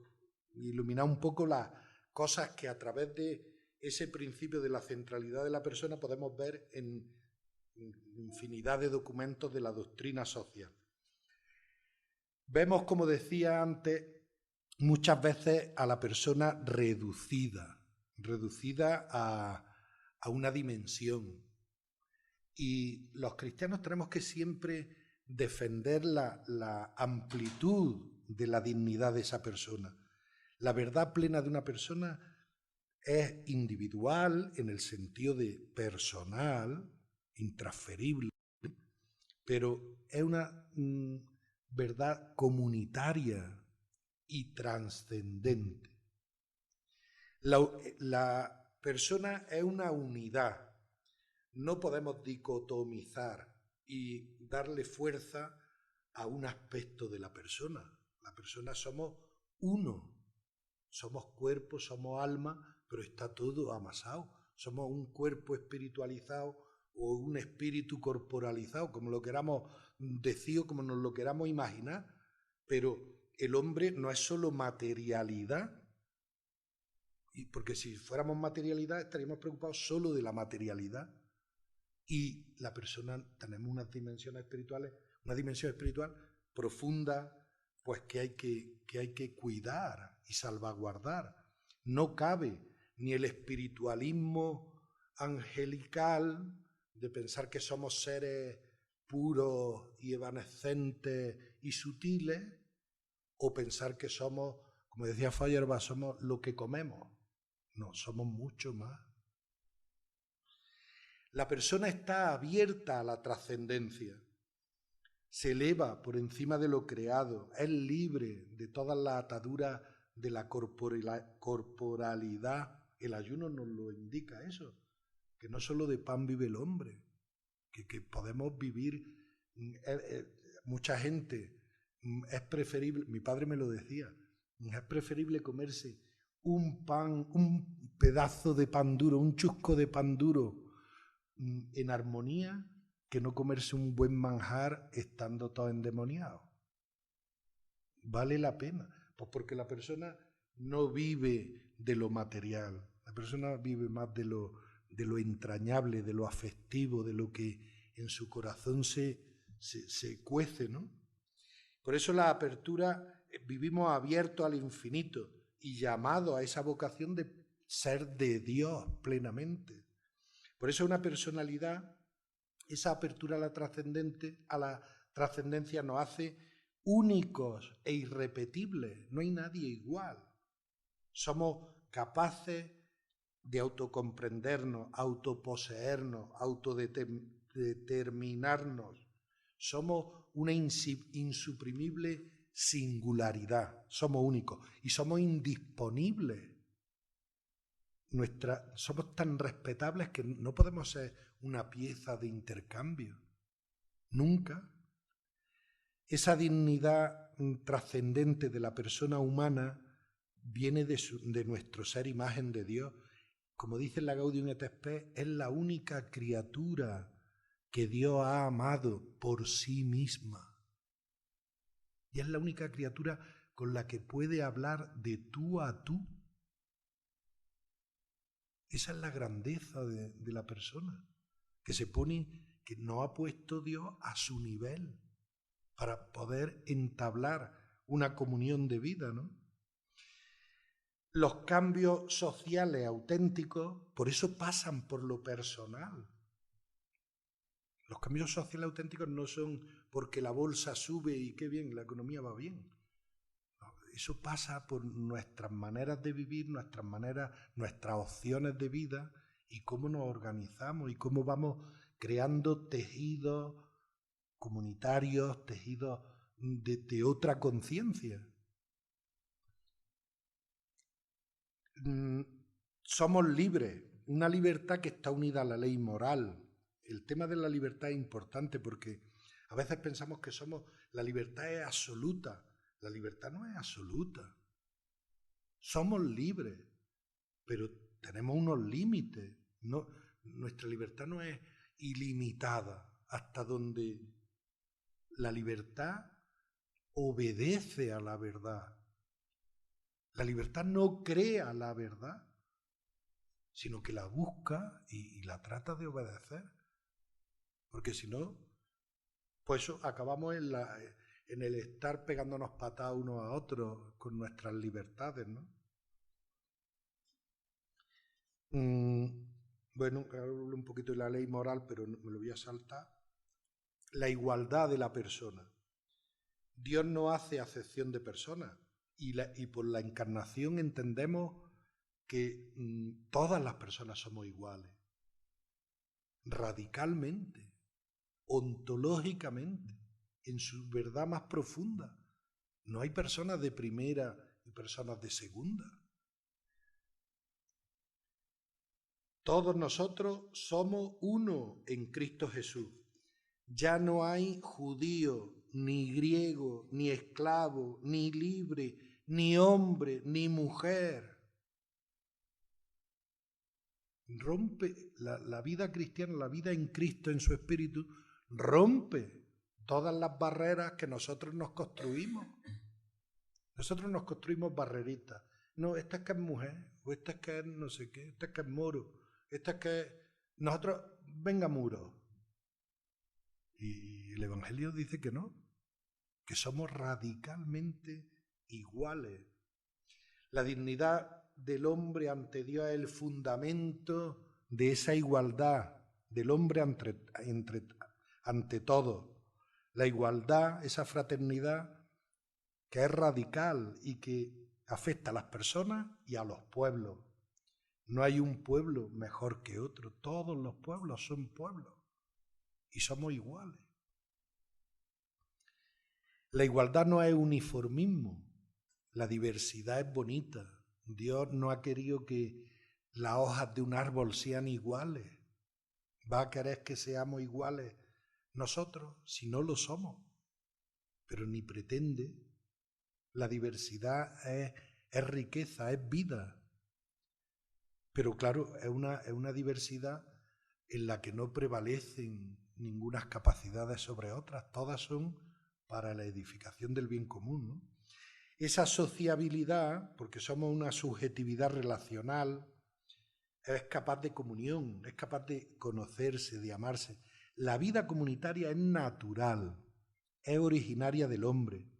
iluminar un poco las cosas que a través de ese principio de la centralidad de la persona podemos ver en infinidad de documentos de la doctrina social. Vemos, como decía antes, muchas veces a la persona reducida a una dimensión. Y los cristianos tenemos que siempre defender la amplitud de la dignidad de esa persona. La verdad plena de una persona es individual en el sentido de personal, intransferible, pero es una verdad comunitaria y trascendente. La persona es una unidad. No podemos dicotomizar y darle fuerza a un aspecto de la persona. La persona somos uno. Somos cuerpo, somos alma, pero está todo amasado. Somos un cuerpo espiritualizado o un espíritu corporalizado, como lo queramos decir o como nos lo queramos imaginar. Pero el hombre no es solo materialidad, porque si fuéramos materialidad estaríamos preocupados solo de la materialidad. Y la persona, tenemos unas dimensiones espirituales, una dimensión espiritual profunda, pues que hay que cuidar y salvaguardar. No cabe ni el espiritualismo angelical de pensar que somos seres puros y evanescentes y sutiles, o pensar que somos, como decía Feuerbach, somos lo que comemos. No, somos mucho más. La persona está abierta a la trascendencia, se eleva por encima de lo creado, es libre de todas las ataduras de la corporalidad. El ayuno nos lo indica eso, que no solo de pan vive el hombre, que podemos vivir. Mucha gente, es preferible, mi padre me lo decía, es preferible comerse un pedazo de pan duro, un chusco de pan duro, en armonía, que no comerse un buen manjar estando todo endemoniado. Vale la pena, pues porque la persona no vive de lo material, la persona vive más de lo entrañable, de lo afectivo, de lo que en su corazón se cuece, ¿no? Por eso la apertura, vivimos abiertos al infinito y llamados a esa vocación de ser de Dios plenamente. Por eso una personalidad, esa apertura a la trascendencia nos hace únicos e irrepetibles. No hay nadie igual. Somos capaces de autocomprendernos, autoposeernos, autodeterminarnos. Somos una insuprimible singularidad. Somos únicos y somos indisponibles. Somos tan respetables que no podemos ser una pieza de intercambio. Nunca. Esa dignidad trascendente de la persona humana viene de nuestro ser imagen de Dios. Como dice la Gaudium et Spes, es la única criatura que Dios ha amado por sí misma. Y es la única criatura con la que puede hablar de tú a tú. Esa es la grandeza de la persona, que nos ha puesto Dios a su nivel para poder entablar una comunión de vida, ¿no? Los cambios sociales auténticos, por eso pasan por lo personal. Los cambios sociales auténticos no son porque la bolsa sube y qué bien, la economía va bien. Eso pasa por nuestras maneras de vivir, nuestras opciones de vida y cómo nos organizamos y cómo vamos creando tejidos comunitarios, tejidos de otra conciencia. Somos libres, una libertad que está unida a la ley moral. El tema de la libertad es importante porque a veces pensamos que la libertad es absoluta. La libertad no es absoluta. Somos libres, pero tenemos unos límites. Nuestra libertad no es ilimitada, hasta donde la libertad obedece a la verdad. La libertad no crea la verdad, sino que la busca y la trata de obedecer. Porque si no, pues acabamos en el estar pegándonos patadas unos a otros con nuestras libertades, ¿no? Bueno, hablo un poquito de la ley moral, pero me lo voy a saltar. La igualdad de la persona. Dios no hace acepción de personas y por la encarnación entendemos que todas las personas somos iguales. Radicalmente, ontológicamente, en su verdad más profunda. No hay personas de primera y personas de segunda. Todos nosotros somos uno en Cristo Jesús. Ya no hay judío, ni griego, ni esclavo, ni libre, ni hombre, ni mujer. Rompe la vida cristiana, la vida en Cristo, en su espíritu, rompe todas las barreras que nosotros nos construimos. Nosotros nos construimos barreritas. No, esta es que es mujer, o esta es que es no sé qué, esta es que es moro, esta es que es... Nosotros, venga muro. Y el Evangelio dice que no, que somos radicalmente iguales. La dignidad del hombre ante Dios es el fundamento de esa igualdad del hombre ante todo. La igualdad, esa fraternidad que es radical y que afecta a las personas y a los pueblos. No hay un pueblo mejor que otro, todos los pueblos son pueblos y somos iguales. La igualdad no es uniformismo, la diversidad es bonita. Dios no ha querido que las hojas de un árbol sean iguales. Va a querer que seamos iguales nosotros si no lo somos, pero ni pretende. La diversidad es riqueza, es vida. Pero claro, es una diversidad en la que no prevalecen ningunas capacidades sobre otras. Todas son para la edificación del bien común, ¿no? Esa sociabilidad, porque somos una subjetividad relacional, es capaz de comunión, es capaz de conocerse, de amarse. La vida comunitaria es natural, es originaria del hombre,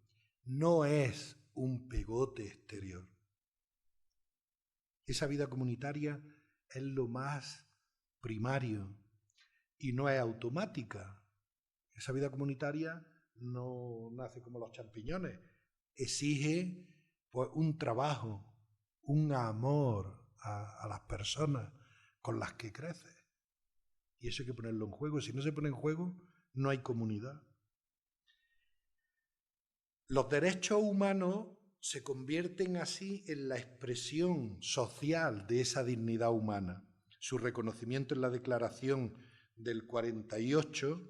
no es un pegote exterior. Esa vida comunitaria es lo más primario y no es automática. Esa vida comunitaria no nace como los champiñones, exige pues, un trabajo, un amor a las personas con las que crece. Y eso hay que ponerlo en juego. Si no se pone en juego, no hay comunidad. Los derechos humanos se convierten así en la expresión social de esa dignidad humana. Su reconocimiento en la Declaración del 48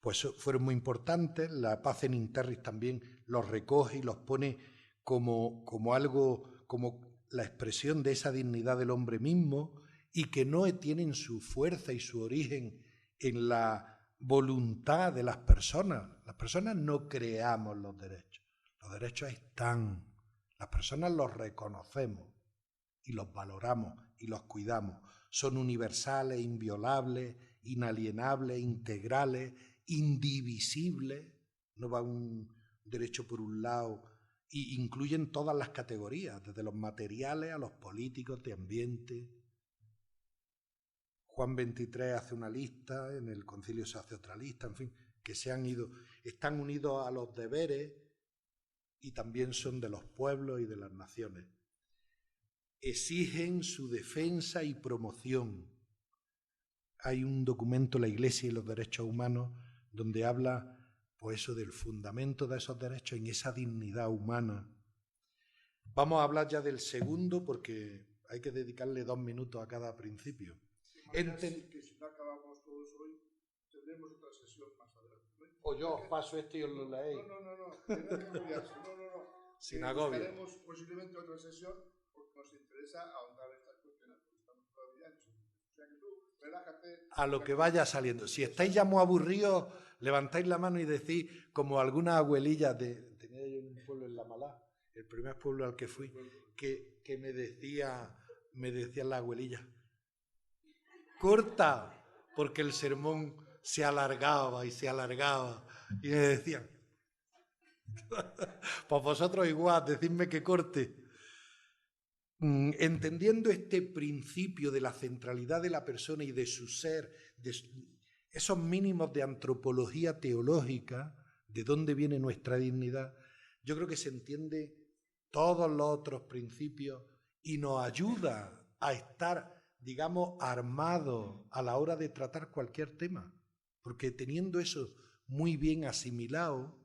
pues fueron muy importantes. La Paz in Terris también los recoge y los pone como algo, como la expresión de esa dignidad del hombre mismo, y que no tienen su fuerza y su origen en la voluntad de las personas. Las personas no creamos los derechos están, las personas los reconocemos y los valoramos y los cuidamos. Son universales, inviolables, inalienables, integrales, indivisibles. No va un derecho por un lado, y incluyen todas las categorías, desde los materiales a los políticos, de ambiente. Juan XXIII hace una lista, en el concilio se hace otra lista, en fin, que están unidos a los deberes y también son de los pueblos y de las naciones. Exigen su defensa y promoción. Hay un documento, La Iglesia y los Derechos Humanos, donde habla, pues eso, del fundamento de esos derechos en esa dignidad humana. Vamos a hablar ya del segundo, porque hay que dedicarle 2 minutos a cada principio. Que si no acabamos todos hoy, tendremos otra sesión más adelante, ¿no? O yo os paso esto y os lo leéis. No, que no hay que agobiarse, no. Sin agobio. Buscaremos posiblemente otra sesión porque nos interesa ahondar en estas cuestiones, porque estamos todavía en eso. O sea que tú, relájate. A lo que vaya saliendo. Si estáis ya muy aburridos, levantáis la mano y decís, como algunas abuelillas tenía yo un pueblo en La Malá, el primer pueblo al que fui, que me decían las abuelillas, corta, porque el sermón se alargaba y se alargaba. Y me decían, pues vosotros igual, decidme que corte. Entendiendo este principio de la centralidad de la persona y de su ser, esos mínimos de antropología teológica, de dónde viene nuestra dignidad, yo creo que se entiende todos los otros principios y nos ayuda a estar, digamos, armados a la hora de tratar cualquier tema, porque teniendo eso muy bien asimilado,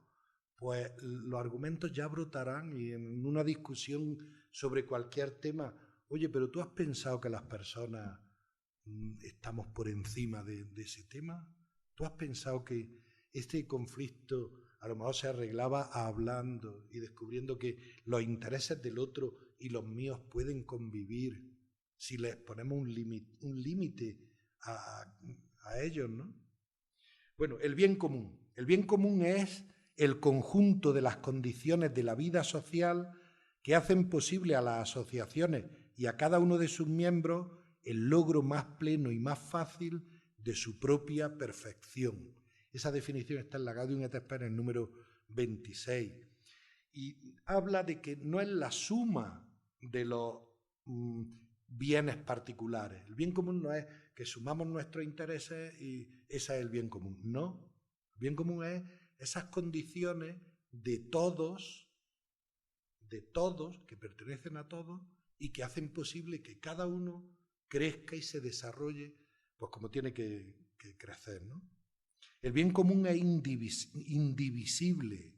pues los argumentos ya brotarán, y en una discusión sobre cualquier tema, oye, pero ¿tú has pensado que las personas estamos por encima de ese tema? ¿Tú has pensado que este conflicto a lo mejor se arreglaba hablando y descubriendo que los intereses del otro y los míos pueden convivir si les ponemos un límite a ellos, ¿no? Bueno, el bien común. El bien común es el conjunto de las condiciones de la vida social que hacen posible a las asociaciones y a cada uno de sus miembros el logro más pleno y más fácil de su propia perfección. Esa definición está en la Gaudium et Spes, en el número 26. Y habla de que no es la suma de los bienes particulares. El bien común no es que sumamos nuestros intereses y ese es el bien común. No, el bien común es esas condiciones de todos, que pertenecen a todos y que hacen posible que cada uno crezca y se desarrolle, pues como tiene que crecer, ¿no? El bien común es indivisible,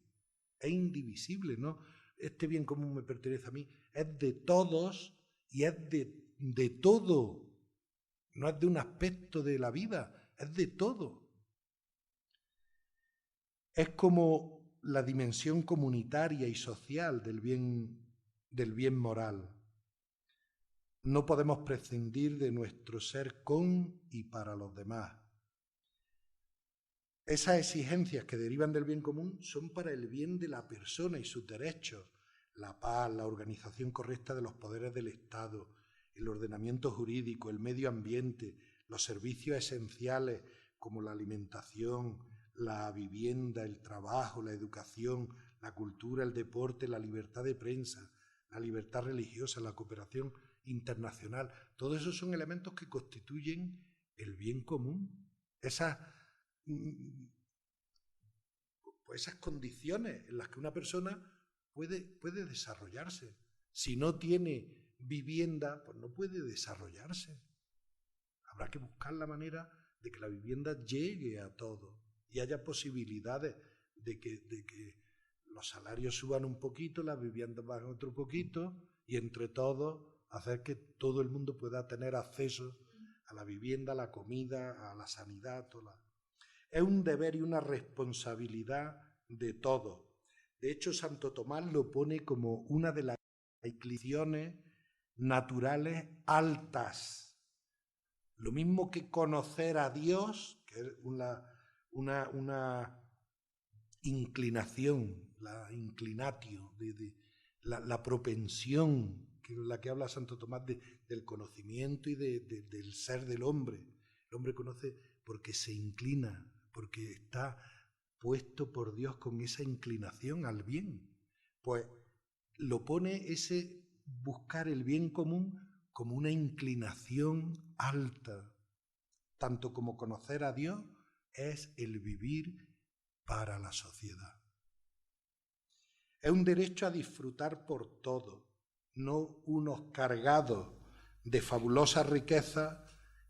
¿no? Este bien común me pertenece a mí, es de todos y es de todo, no es de un aspecto de la vida, es de todo. Es como la dimensión comunitaria y social del bien moral. No podemos prescindir de nuestro ser con y para los demás. Esas exigencias que derivan del bien común son para el bien de la persona y sus derechos, la paz, la organización correcta de los poderes del Estado, el ordenamiento jurídico, el medio ambiente, los servicios esenciales como la alimentación, la vivienda, el trabajo, la educación, la cultura, el deporte, la libertad de prensa, la libertad religiosa, la cooperación internacional. Todos esos son elementos que constituyen el bien común. Esas condiciones en las que una persona puede desarrollarse. Si no tiene vivienda, pues no puede desarrollarse. Habrá que buscar la manera de que la vivienda llegue a todos y haya posibilidades de que los salarios suban un poquito, las viviendas bajen otro poquito, y entre todos hacer que todo el mundo pueda tener acceso a la vivienda, a la comida, a la sanidad, Es un deber y una responsabilidad de todos. De hecho, Santo Tomás lo pone como una de las inclinaciones naturales altas. Lo mismo que conocer a Dios, que es una inclinación, la inclinatio, la propensión, que es la que habla Santo Tomás del conocimiento y del ser del hombre. El hombre conoce porque se inclina, porque está puesto por Dios con esa inclinación al bien. Pues lo pone ese buscar el bien común como una inclinación alta. Tanto como conocer a Dios es el vivir para la sociedad. Es un derecho a disfrutar por todo, no unos cargados de fabulosas riquezas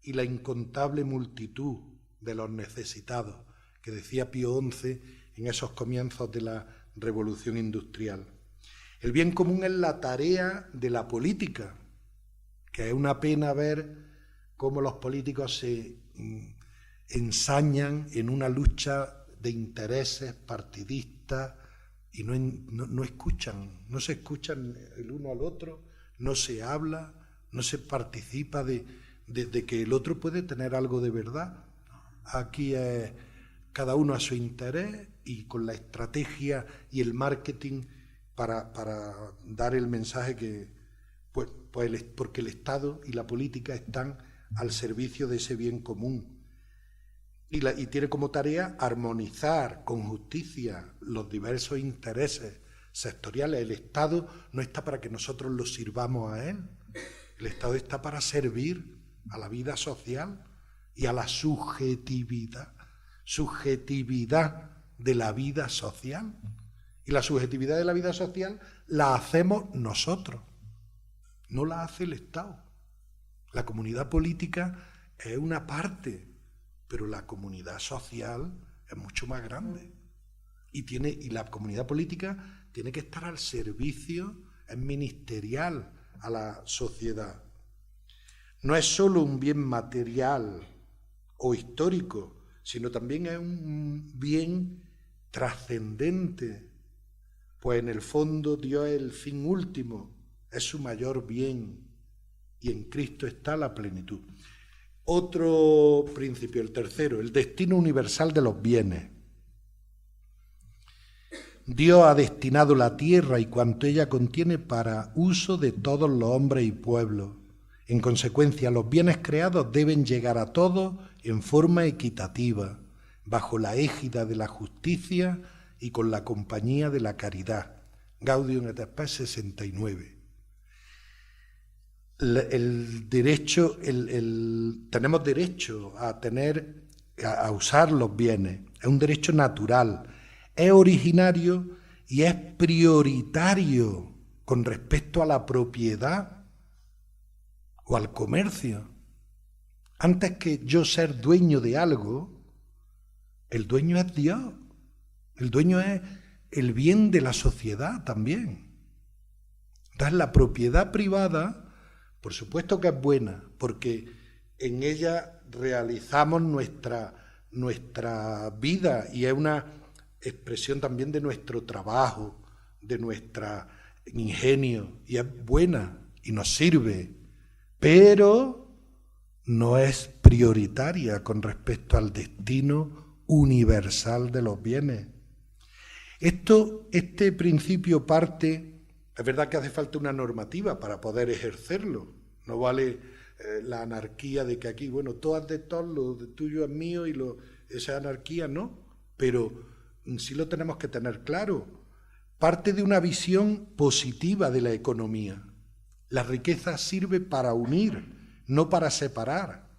y la incontable multitud de los necesitados, que decía Pío XI en esos comienzos de la Revolución Industrial. El bien común es la tarea de la política, que es una pena ver cómo los políticos se ensañan en una lucha de intereses partidistas y no escuchan, no se escuchan el uno al otro, no se habla, no se participa de que el otro puede tener algo de verdad. Aquí es cada uno a su interés y con la estrategia y el marketing para dar el mensaje que porque el Estado y la política están al servicio de ese bien común. Y tiene como tarea armonizar con justicia los diversos intereses sectoriales. El Estado no está para que nosotros lo sirvamos a él. El Estado está para servir a la vida social y a la subjetividad de la vida social. Y la subjetividad de la vida social la hacemos nosotros, no la hace el Estado. La comunidad política es una parte, pero la comunidad social es mucho más grande. Y la comunidad política tiene que estar al servicio, es ministerial a la sociedad. No es solo un bien material o histórico, sino también es un bien trascendente, pues en el fondo Dios es el fin último, es su mayor bien, y en Cristo está la plenitud. Otro principio, el tercero, el destino universal de los bienes. Dios ha destinado la tierra y cuanto ella contiene para uso de todos los hombres y pueblos. En consecuencia, los bienes creados deben llegar a todos en forma equitativa, bajo la égida de la justicia y con la compañía de la caridad. Gaudium et Spes 69. Tenemos derecho a usar los bienes. Es un derecho natural, es originario y es prioritario con respecto a la propiedad o al comercio. Antes que yo ser dueño de algo, el dueño es Dios. El dueño es el bien de la sociedad también. Entonces la propiedad privada, por supuesto que es buena, porque en ella realizamos nuestra vida y es una expresión también de nuestro trabajo, de nuestro ingenio, y es buena y nos sirve, pero no es prioritaria con respecto al destino universal de los bienes. Este principio parte, es verdad que hace falta una normativa para poder ejercerlo, no vale la anarquía de que aquí, bueno, todo es de todos, lo de tuyo es mío y esa anarquía no, pero sí lo tenemos que tener claro. Parte de una visión positiva de la economía. La riqueza sirve para unir, no para separar.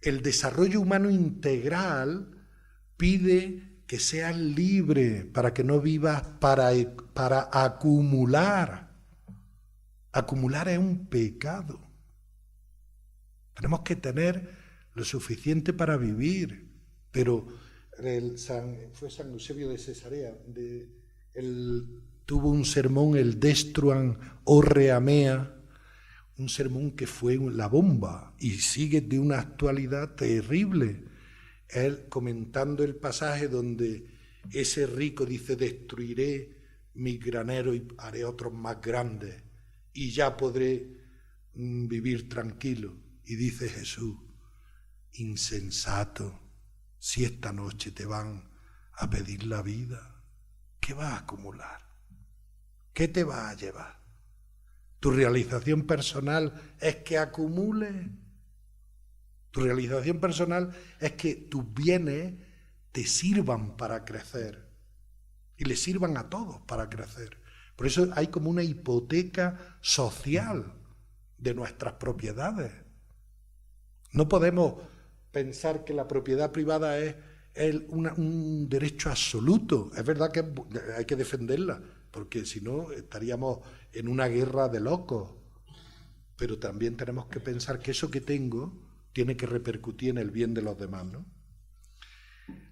El desarrollo humano integral pide que seas libre para que no vivas para acumular. Acumular es un pecado. Tenemos que tener lo suficiente para vivir, pero fue San Eusebio de Cesarea, él tuvo un sermón, el Destruan Orrea Mea, un sermón que fue la bomba y sigue de una actualidad terrible. él comentando el pasaje donde ese rico dice: destruiré mis graneros y haré otros más grandes y ya podré vivir tranquilo. Y dice Jesús: insensato, si esta noche te van a pedir la vida, ¿qué vas a acumular? ¿Qué te vas a llevar? Tu realización personal es que acumules. Tu realización personal es que tus bienes te sirvan para crecer y le sirvan a todos para crecer. Por eso hay como una hipoteca social de nuestras propiedades. No podemos pensar que la propiedad privada es un derecho absoluto. Es verdad que hay que defenderla, porque si no estaríamos en una guerra de locos. Pero también tenemos que pensar que eso que tengo tiene que repercutir en el bien de los demás, ¿no?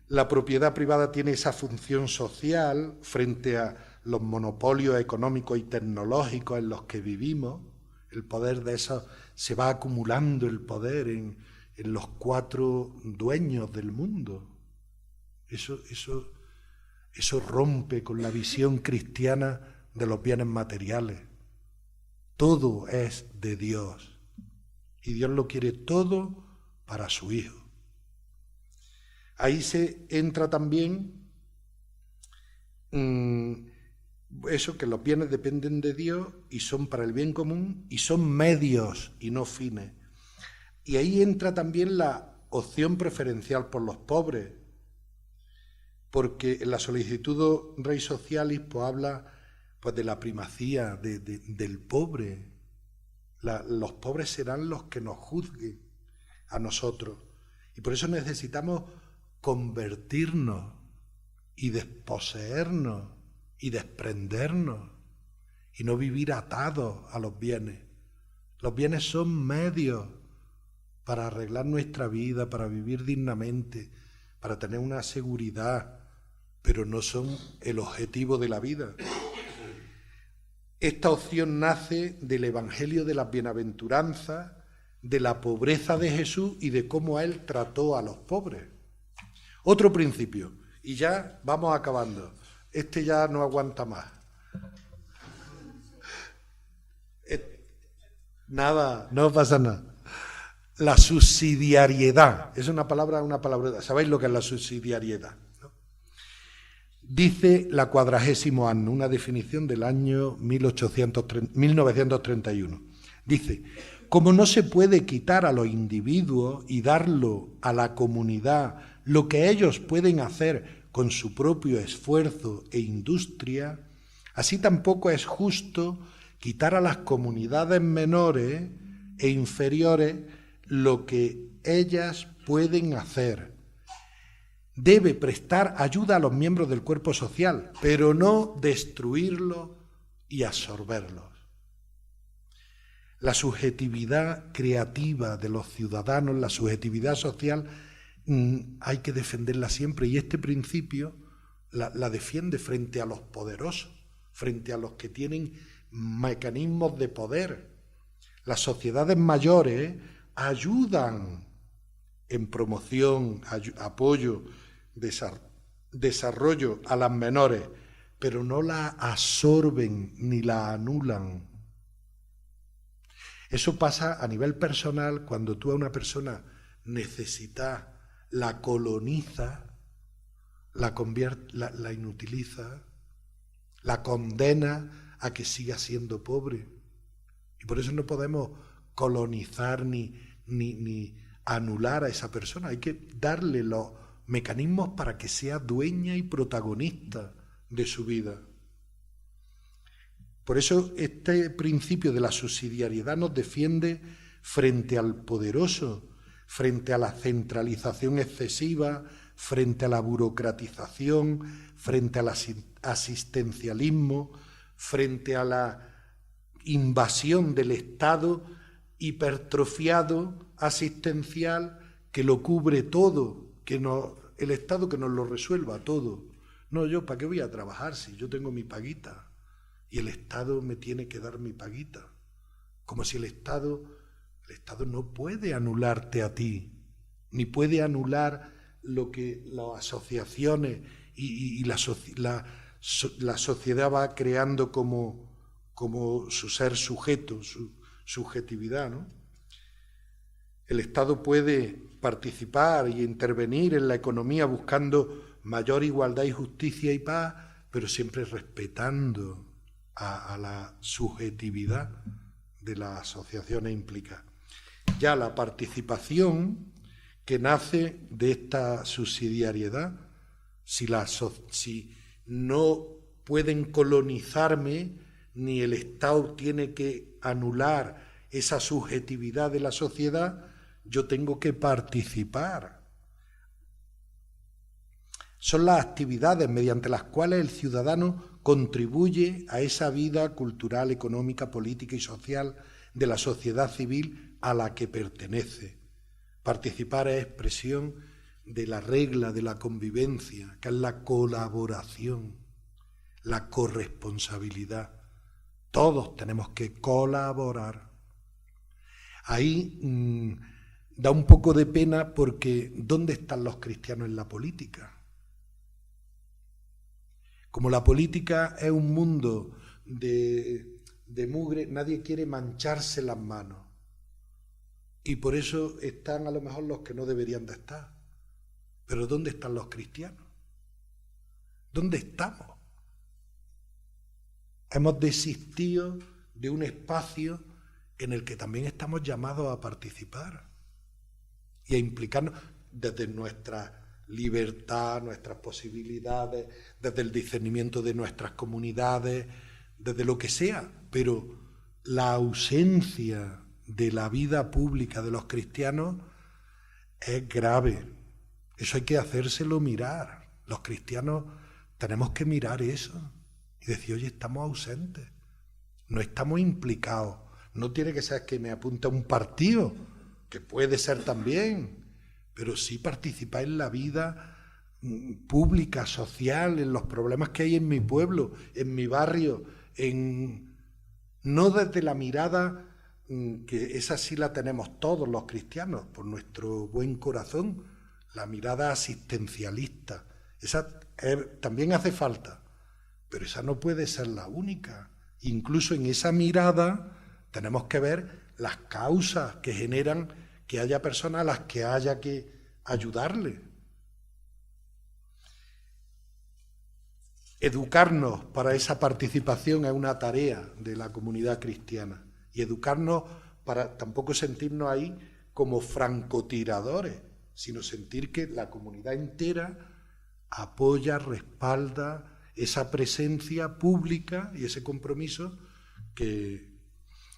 La propiedad privada tiene esa función social frente a los monopolios económicos y tecnológicos en los que vivimos. El poder de eso se va acumulando, el poder en los 4 dueños del mundo. Eso rompe con la visión cristiana de los bienes materiales. Todo es de Dios y Dios lo quiere todo para su Hijo. Ahí se entra también eso, que los bienes dependen de Dios y son para el bien común y son medios y no fines. Y ahí entra también la opción preferencial por los pobres, porque en la solicitud Rei Socialis pues habla pues de la primacía del pobre. Los pobres serán los que nos juzguen a nosotros. Y por eso necesitamos convertirnos y desposeernos y desprendernos y no vivir atados a los bienes. Los bienes son medios para arreglar nuestra vida, para vivir dignamente, para tener una seguridad, pero no son el objetivo de la vida. Esta opción nace del Evangelio de las Bienaventuranzas, de la pobreza de Jesús y de cómo Él trató a los pobres. Otro principio, y ya vamos acabando. Este ya no aguanta más. Nada, no pasa nada. La subsidiariedad, es una palabra. ¿Sabéis lo que es la subsidiariedad? ¿No? Dice la 40º Anno, una definición del año 1931. Dice: como no se puede quitar a los individuos y darlo a la comunidad lo que ellos pueden hacer con su propio esfuerzo e industria, así tampoco es justo quitar a las comunidades menores e inferiores lo que ellas pueden hacer. Debe prestar ayuda a los miembros del cuerpo social, pero no destruirlos y absorberlos. La subjetividad creativa de los ciudadanos, la subjetividad social, hay que defenderla siempre, y este principio la defiende frente a los poderosos, frente a los que tienen mecanismos de poder. Las sociedades mayores ayudan en promoción, apoyo, desarrollo a las menores, pero no la absorben ni la anulan. Eso pasa a nivel personal cuando tú a una persona necesitas, la coloniza, la convierte, la inutiliza, la condena a que siga siendo pobre. Y por eso no podemos colonizar ni anular a esa persona. Hay que darle los mecanismos para que sea dueña y protagonista de su vida. Por eso este principio de la subsidiariedad nos defiende frente al poderoso, frente a la centralización excesiva, frente a la burocratización, frente al asistencialismo, frente a la invasión del Estado hipertrofiado, asistencial, que lo cubre todo, el Estado que nos lo resuelva todo. No, yo, ¿para qué voy a trabajar si yo tengo mi paguita? Y el Estado me tiene que dar mi paguita. Como si el Estado no puede anularte a ti, ni puede anular lo que las asociaciones y la sociedad va creando como su ser sujeto, su subjetividad, ¿no? El Estado puede participar y intervenir en la economía buscando mayor igualdad y justicia y paz, pero siempre respetando a la subjetividad de las asociaciones implicadas. Ya la participación que nace de esta subsidiariedad, si no pueden colonizarme, ni el Estado tiene que anular esa subjetividad de la sociedad, yo tengo que participar. Son las actividades mediante las cuales el ciudadano contribuye a esa vida cultural, económica, política y social de la sociedad civil a la que pertenece. Participar es expresión de la regla de la convivencia, que es la colaboración, la corresponsabilidad. Todos tenemos que colaborar. Ahí da un poco de pena porque ¿dónde están los cristianos en la política? Como la política es un mundo de mugre, nadie quiere mancharse las manos. Y por eso están a lo mejor los que no deberían de estar. Pero ¿dónde están los cristianos? ¿Dónde estamos? Hemos desistido de un espacio en el que también estamos llamados a participar y a implicarnos desde nuestra libertad, nuestras posibilidades, desde el discernimiento de nuestras comunidades, desde lo que sea, pero la ausencia de la vida pública de los cristianos es grave. Eso hay que hacérselo mirar. Los cristianos tenemos que mirar eso y decir, oye, estamos ausentes, no estamos implicados. No tiene que ser que me apunte a un partido, que puede ser también, pero sí participar en la vida pública, social, en los problemas que hay en mi pueblo, en mi barrio, no desde la mirada, que esa sí la tenemos todos los cristianos, por nuestro buen corazón, la mirada asistencialista. Esa también hace falta, pero esa no puede ser la única. Incluso en esa mirada tenemos que ver las causas que generan que haya personas a las que haya que ayudarle. Educarnos para esa participación es una tarea de la comunidad cristiana. Y educarnos para tampoco sentirnos ahí como francotiradores, sino sentir que la comunidad entera apoya, respalda esa presencia pública y ese compromiso que...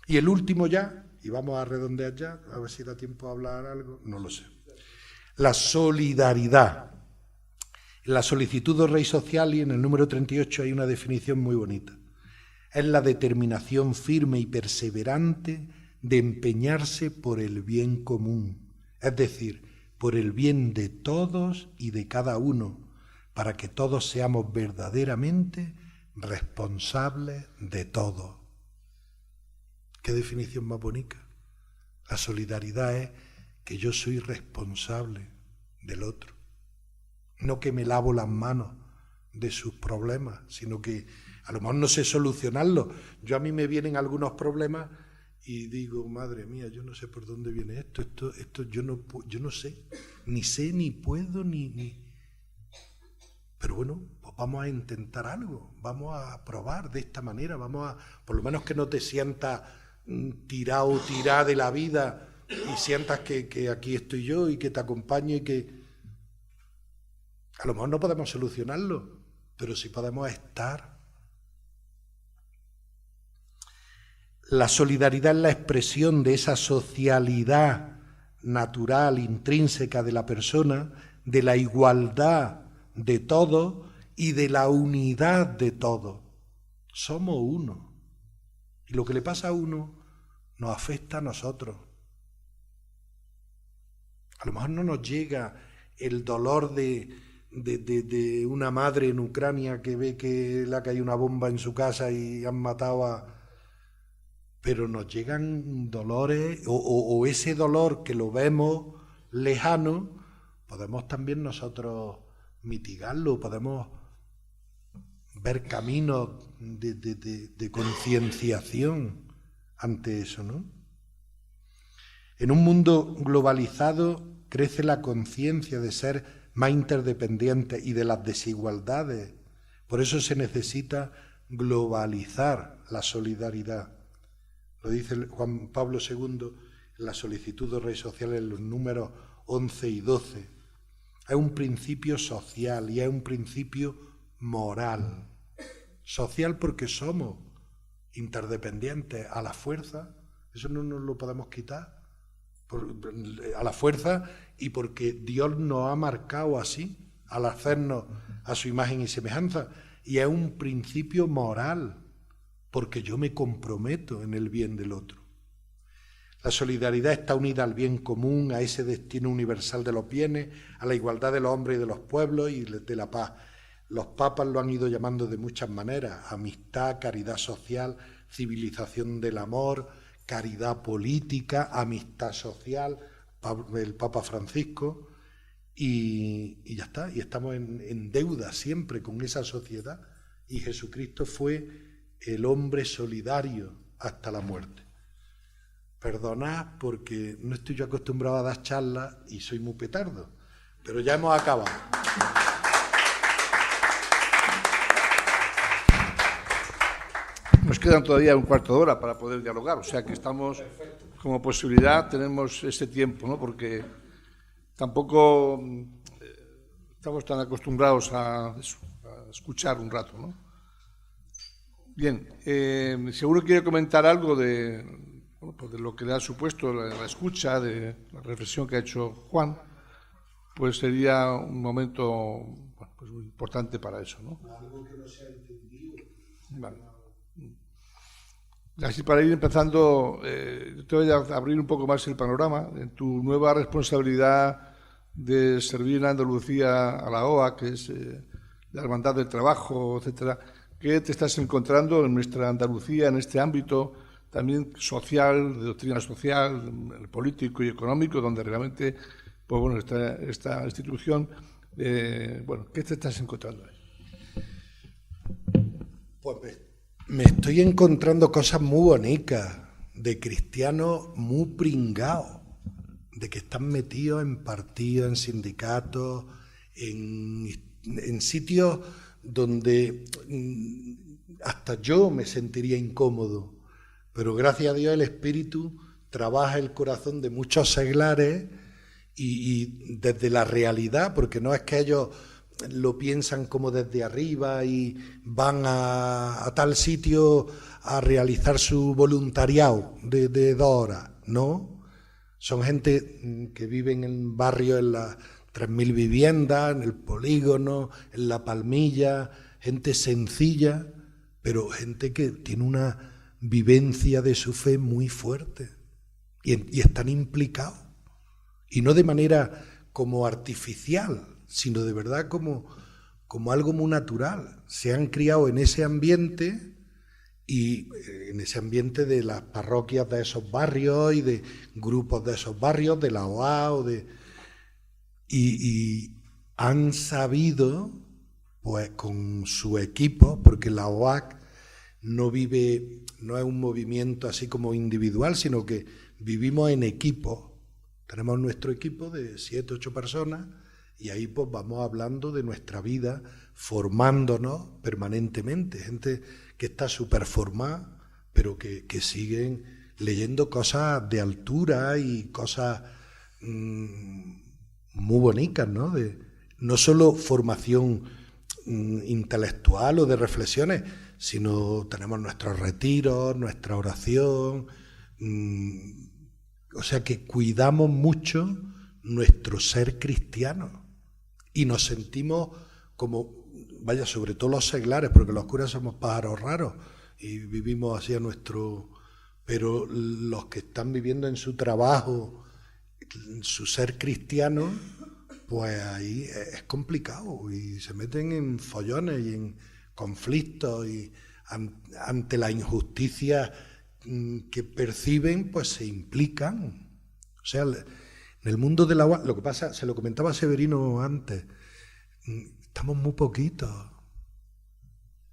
Y el último ya, y vamos a redondear ya, a ver si da tiempo a hablar algo, no lo sé. La solidaridad. En la solicitud del Rey Social y en el número 38 hay una definición muy bonita. Es la determinación firme y perseverante de empeñarse por el bien común, es decir, por el bien de todos y de cada uno, para que todos seamos verdaderamente responsables de todo. ¿Qué definición más bonita? La solidaridad es que yo soy responsable del otro, no que me lavo las manos de sus problemas, sino que a lo mejor no sé solucionarlos. A mí me vienen algunos problemas y digo, madre mía, yo no sé por dónde viene esto yo no sé, ni puedo, Pero bueno, pues vamos a intentar algo, vamos a probar de esta manera, por lo menos que no te sientas tirado o tirada de la vida y sientas que aquí estoy yo y que te acompaño y que... A lo mejor no podemos solucionarlo, pero sí podemos estar. La solidaridad es la expresión de esa socialidad natural, intrínseca de la persona, de la igualdad de todos y de la unidad de todos. Somos uno. Y lo que le pasa a uno nos afecta a nosotros. A lo mejor no nos llega el dolor de una madre en Ucrania que ve que le ha caído una bomba en su casa y han matado a... Pero nos llegan dolores, o ese dolor que lo vemos lejano, podemos también nosotros mitigarlo, podemos ver caminos de concienciación ante eso, ¿no? En un mundo globalizado crece la conciencia de ser más interdependientes y de las desigualdades. Por eso se necesita globalizar la solidaridad. Lo dice Juan Pablo II en la solicitud de redes sociales en los números 11 y 12. Es un principio social y es un principio moral. Social porque somos interdependientes a la fuerza, eso no nos lo podemos quitar, a la fuerza, y porque Dios nos ha marcado así, al hacernos a su imagen y semejanza, y es un principio moral, porque yo me comprometo en el bien del otro. La solidaridad está unida al bien común, a ese destino universal de los bienes, a la igualdad de los hombres y de los pueblos y de la paz. Los papas lo han ido llamando de muchas maneras: amistad, caridad social, civilización del amor, caridad política, amistad social, el Papa Francisco, y ya está. Y estamos en deuda siempre con esa sociedad, y Jesucristo fue el hombre solidario hasta la muerte. Perdonad porque no estoy yo acostumbrado a dar charlas y soy muy petardo, pero ya hemos acabado. Nos quedan todavía un cuarto de hora para poder dialogar, o sea que estamos, como posibilidad, tenemos ese tiempo, ¿no? Porque tampoco estamos tan acostumbrados a escuchar un rato, ¿no? Bien, seguro quiere comentar algo de lo que le ha supuesto la escucha, de la reflexión que ha hecho Juan, pues sería un momento pues muy importante para eso, ¿no? Algo que no se ha entendido. Vale. Así, para ir empezando, te voy a abrir un poco más el panorama. En tu nueva responsabilidad de servir en Andalucía a la OA, que es la Hermandad del Trabajo, etcétera, ¿qué te estás encontrando en nuestra Andalucía, en este ámbito también social, de doctrina social, político y económico, donde realmente, pues bueno, esta institución, ¿qué te estás encontrando ahí? Pues me estoy encontrando cosas muy bonitas, de cristianos muy pringados, de que están metidos en partidos, en sindicatos, en sitios donde hasta yo me sentiría incómodo. Pero gracias a Dios el Espíritu trabaja el corazón de muchos seglares y desde la realidad, porque no es que ellos lo piensan como desde arriba y van a tal sitio a realizar su voluntariado de 2 horas, no. Son gente que viven en barrios, en las 3.000 viviendas, en el polígono, en la Palmilla, gente sencilla, pero gente que tiene una vivencia de su fe muy fuerte y están implicados, y no de manera como artificial, sino de verdad como algo muy natural. Se han criado en ese ambiente, y en ese ambiente de las parroquias de esos barrios y de grupos de esos barrios, de la OA y han sabido, pues con su equipo, porque la OAC no es un movimiento así como individual, sino que vivimos en equipo. Tenemos nuestro equipo de 7, 8 personas, y ahí pues vamos hablando de nuestra vida, formándonos permanentemente. Gente que está súper formada, pero que siguen leyendo cosas de altura y cosas muy bonitas, ¿no? No solo formación intelectual o de reflexiones, sino tenemos nuestros retiros, nuestra oración, o sea que cuidamos mucho nuestro ser cristiano y nos sentimos como, vaya, sobre todo los seglares, porque los curas somos pájaros raros y vivimos así a nuestro, pero los que están viviendo en su trabajo, su ser cristiano, pues ahí es complicado y se meten en follones y en conflictos, y ante la injusticia que perciben, pues se implican. O sea, En el mundo del agua, lo que pasa, se lo comentaba a Severino antes, estamos muy poquitos.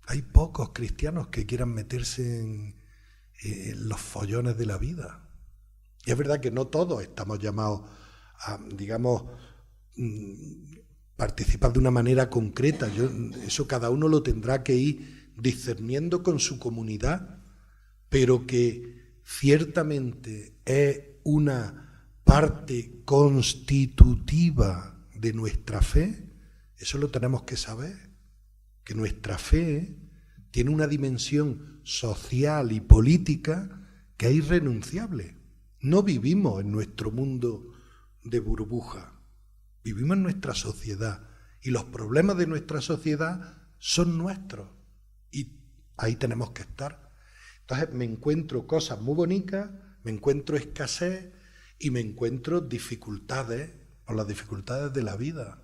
Hay pocos cristianos que quieran meterse en los follones de la vida. Y es verdad que no todos estamos llamados a, digamos, participar de una manera concreta. Eso cada uno lo tendrá que ir discerniendo con su comunidad, pero que ciertamente es una parte constitutiva de nuestra fe. Eso lo tenemos que saber, que nuestra fe tiene una dimensión social y política que es irrenunciable. No vivimos en nuestro mundo de burbuja, vivimos en nuestra sociedad y los problemas de nuestra sociedad son nuestros y ahí tenemos que estar. Entonces me encuentro cosas muy bonitas, me encuentro escasez y me encuentro dificultades, o las dificultades de la vida.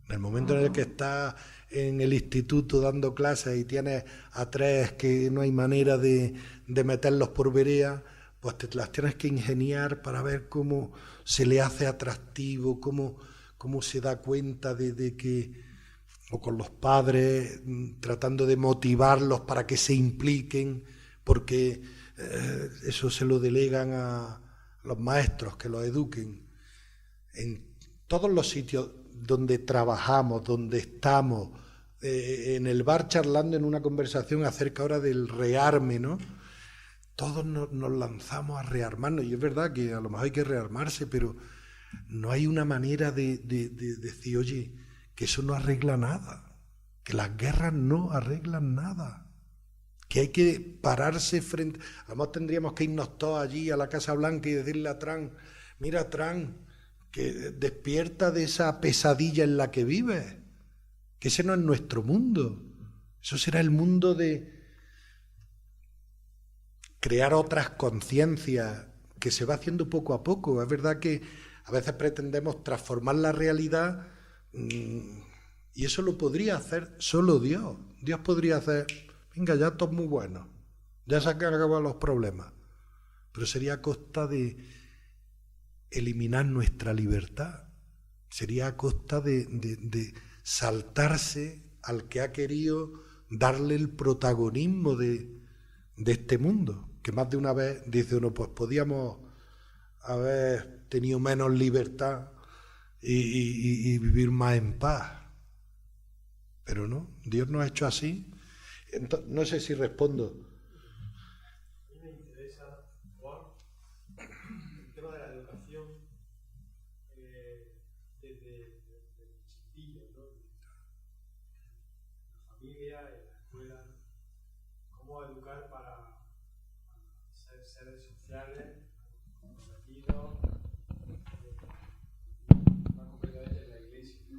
En el momento en el que estás en el instituto dando clases y tienes a 3 que no hay manera de meterlos por vereda, pues te las tienes que ingeniar para ver cómo se le hace atractivo, cómo se da cuenta de que, o con los padres, tratando de motivarlos para que se impliquen, porque eso se lo delegan a los maestros que los eduquen. En todos los sitios donde trabajamos, donde estamos, en el bar charlando en una conversación acerca ahora del rearme, ¿no? Todos nos lanzamos a rearmarnos, y es verdad que a lo mejor hay que rearmarse, pero no hay una manera de decir, oye, que eso no arregla nada, que las guerras no arreglan nada, que hay que pararse frente... A lo mejor tendríamos que irnos todos allí a la Casa Blanca y decirle a Trump, mira Trump, que despierta de esa pesadilla en la que vives, que ese no es nuestro mundo, eso será el mundo de crear otras conciencias que se va haciendo poco a poco. Es verdad que a veces pretendemos transformar la realidad y eso lo podría hacer solo Dios. Dios podría hacer, venga, ya todo es muy bueno, ya se han acabado los problemas, pero sería a costa de eliminar nuestra libertad, sería a costa de saltarse al que ha querido darle el protagonismo de este mundo, que más de una vez dice uno, pues podíamos haber tenido menos libertad y vivir más en paz, pero no, Dios nos ha hecho así. Entonces, no sé si respondo. Me interesa, Juan, el tema de la educación desde chiquillos, ¿no? En la familia, en la escuela, cómo educar para ser seres sociales, comprometidos, más concretamente en la iglesia, ¿no?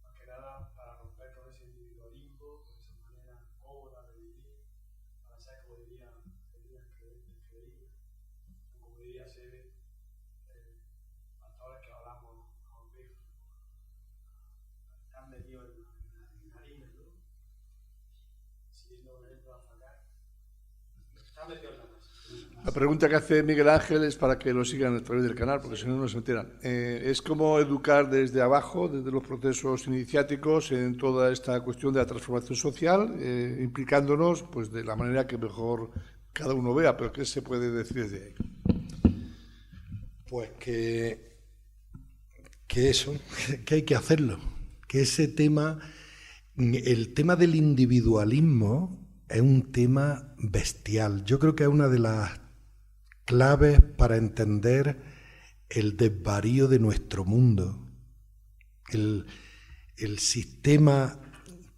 Más que nada para romper con ese individualismo, con esa manera cómoda de vivir, para ser como dirían creíbles, como diría ser pastores que hablamos a ovejas, están metidos en harina, ¿no? Siguiendo un ejemplo a sacar, están metidos en la masa. La pregunta que hace Miguel Ángel es para que lo sigan a través del canal, porque si no, no se enteran. Es cómo educar desde abajo, desde los procesos iniciáticos, en toda esta cuestión de la transformación social, implicándonos pues de la manera que mejor cada uno vea, pero ¿qué se puede decir desde ahí? Pues que eso, que hay que hacerlo, que ese tema, el tema del individualismo es un tema bestial. Yo creo que es una de las claves para entender el desvarío de nuestro mundo. El sistema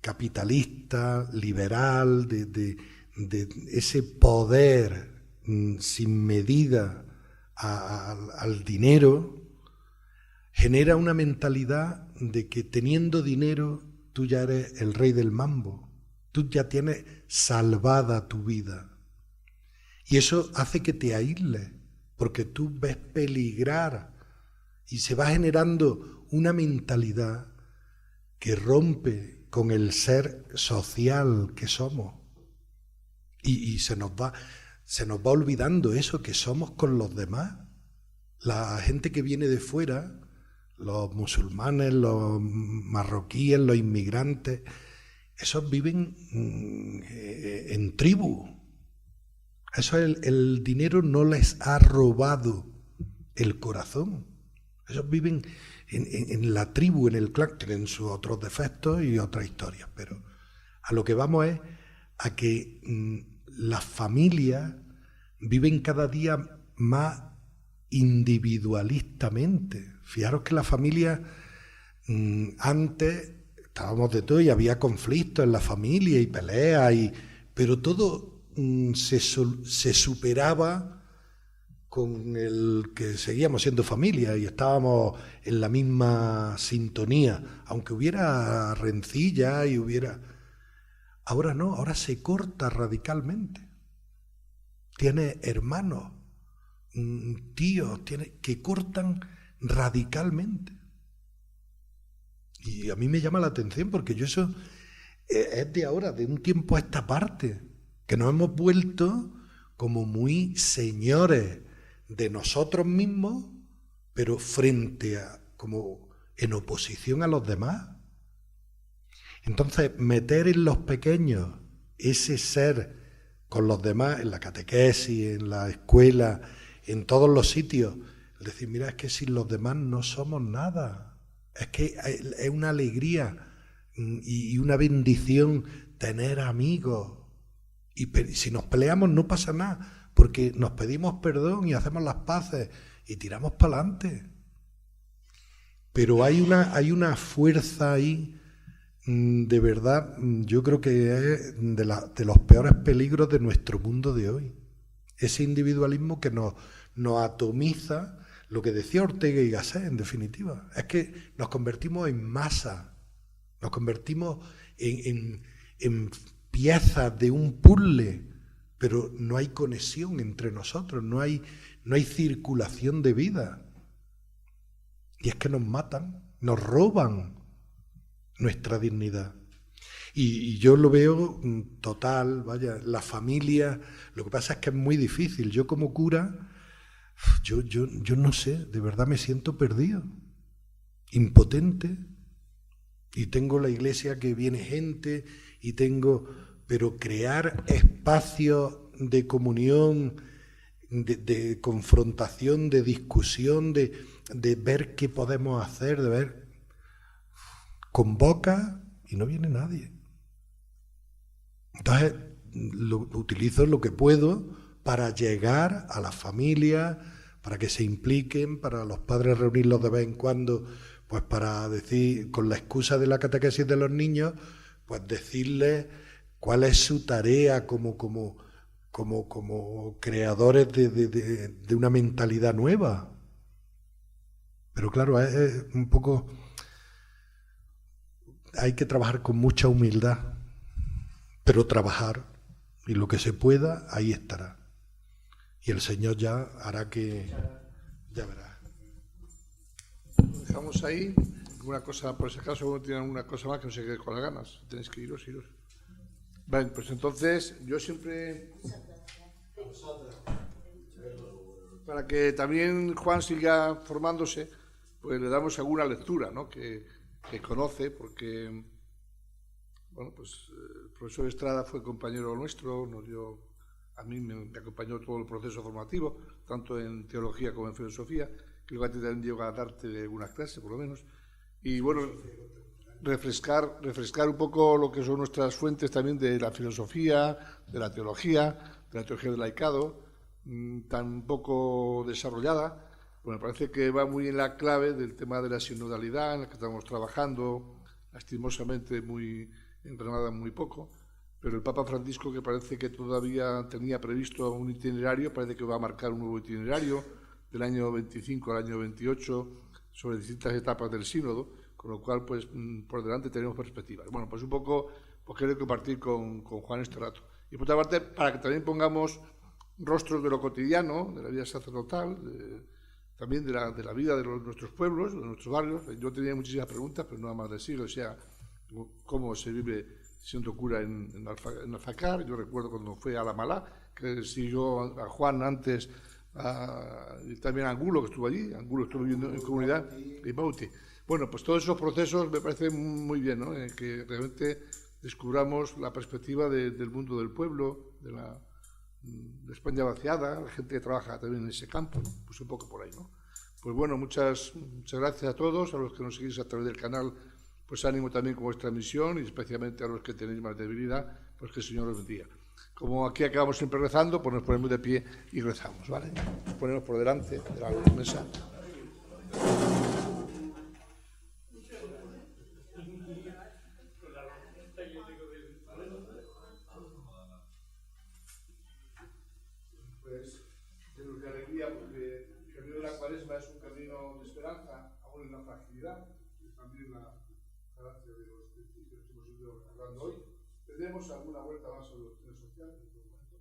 capitalista, liberal, de ese poder sin medida al dinero, genera una mentalidad de que teniendo dinero tú ya eres el rey del mambo, tú ya tienes salvada tu vida. Y eso hace que te aísles, porque tú ves peligrar y se va generando una mentalidad que rompe con el ser social que somos. Y se nos va olvidando eso, que somos con los demás. La gente que viene de fuera, los musulmanes, los marroquíes, los inmigrantes, esos viven en tribu. Eso el dinero no les ha robado el corazón. Ellos viven en la tribu, en el clan, tienen sus otros defectos y otras historias, pero a lo que vamos es a que las familias viven cada día más individualistamente. Fijaros que la familia antes estábamos de todo y había conflictos en la familia y peleas, pero todo se superaba con el que seguíamos siendo familia y estábamos en la misma sintonía, aunque hubiera rencilla y hubiera... Ahora no, ahora se corta radicalmente. Tiene hermanos, tíos, que cortan radicalmente. Y a mí me llama la atención porque yo eso es de ahora, de un tiempo a esta parte, que nos hemos vuelto como muy señores de nosotros mismos, pero frente a, como en oposición a los demás. Entonces, meter en los pequeños ese ser con los demás, en la catequesis, en la escuela, en todos los sitios, es decir, mira, es que sin los demás no somos nada. Es que es una alegría y una bendición tener amigos. Y si nos peleamos no pasa nada, porque nos pedimos perdón y hacemos las paces y tiramos para adelante. Pero hay una fuerza ahí, de verdad, yo creo que es de los peores peligros de nuestro mundo de hoy. Ese individualismo que nos atomiza, lo que decía Ortega y Gasset, en definitiva. Es que nos convertimos en masa, nos convertimos en piezas de un puzzle, pero no hay conexión entre nosotros, no hay circulación de vida. Y es que nos matan, nos roban nuestra dignidad. Y yo lo veo total, vaya, la familia, lo que pasa es que es muy difícil. Yo como cura, yo no sé, de verdad me siento perdido, impotente, y tengo la iglesia que viene gente, pero crear espacios de comunión, de confrontación, de discusión, de ver qué podemos hacer, de ver, convoca y no viene nadie. Entonces, utilizo lo que puedo para llegar a las familias, para que se impliquen, para los padres reunirlos de vez en cuando, pues para decir, con la excusa de la catequesis de los niños, pues decirles cuál es su tarea como creadores de una mentalidad nueva. Pero claro, es un poco... Hay que trabajar con mucha humildad, pero trabajar, y lo que se pueda, ahí estará. Y el Señor ya hará que... Ya verá. Lo dejamos ahí. Alguna cosa, por si acaso, uno tiene alguna cosa más que no se quede con las ganas. Tenéis que iros. Vale, pues entonces, yo siempre... Para que también Juan siga formándose, pues le damos alguna lectura, ¿no? que conoce, porque, bueno, pues el profesor Estrada fue compañero nuestro, a mí me acompañó todo el proceso formativo, tanto en teología como en filosofía, que luego a ti también llegó a darte algunas clases, por lo menos, y bueno, refrescar un poco lo que son nuestras fuentes también de la filosofía, de la teología del laicado, tan poco desarrollada. Bueno, me parece que va muy en la clave del tema de la sinodalidad, en la que estamos trabajando, lastimosamente en Granada muy poco, pero el Papa Francisco, que parece que todavía tenía previsto un itinerario, parece que va a marcar un nuevo itinerario del año 25 al año 28 sobre distintas etapas del sínodo, con lo cual, pues, por delante tenemos perspectivas. Bueno, pues un poco, pues quiero compartir con Juan este rato. Y por otra parte, para que también pongamos rostros de lo cotidiano, de la vida sacerdotal, también de la vida de nuestros pueblos, de nuestros barrios. Yo tenía muchísimas preguntas, pero nada más decirlo, o sea, cómo se vive siendo cura en Alfacar. Yo recuerdo cuando fue a La Malá, que siguió a Juan antes y también a Angulo, que estuvo allí, Angulo estuvo viviendo en comunidad, y Bauti. Bueno, pues todos esos procesos me parecen muy bien, ¿no? Que realmente descubramos la perspectiva del mundo del pueblo, de España vaciada, la gente que trabaja también en ese campo, pues un poco por ahí, ¿no? Pues bueno, muchas gracias a todos, a los que nos seguís a través del canal, pues ánimo también con vuestra misión y especialmente a los que tenéis más debilidad, pues que el Señor os bendiga. Como aquí acabamos siempre rezando, pues nos ponemos de pie y rezamos, ¿vale? Nos ponemos por delante de la mesa. Pues llenos de alegría, porque el camino de la Cuaresma es un camino de esperanza, aún en la fragilidad, y también la gracia de los principios que hemos ido hablando hoy. Tendremos alguna vuelta más sobre doctrina social en otro momento.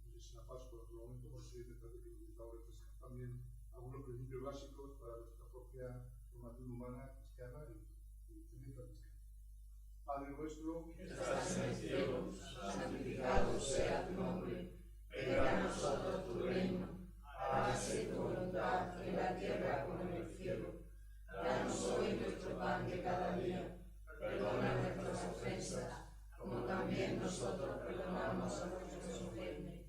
No sé si la Pascua en otro momento, por si intentar refrescar también algunos principios básicos para nuestra propia formación humana, cristiana y también franciscana. Padre nuestro, que estás en el cielo, santificado sea tu nombre. Venga a nosotros tu reino, hágase tu voluntad en la tierra como en el cielo. Danos hoy nuestro pan de cada día, perdona nuestras ofensas, como también nosotros perdonamos a los que nos ofenden.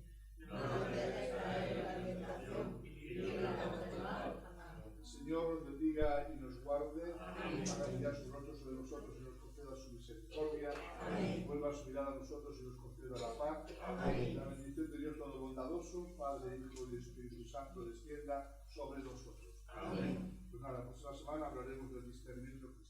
No nos dejes caer en la tentación y líbranos del mal. Amén. El Señor nos bendiga y nos guarde, haga brillar su rostro sobre nosotros y nos conceda su misericordia. Amén. Vuelva su mirada a nosotros y nos conceda la paz. Amén. La bendición de Dios todo bondadoso, Padre, Hijo y Espíritu Santo, descienda sobre nosotros. Amén. Pues nada, la próxima semana hablaremos del discernimiento.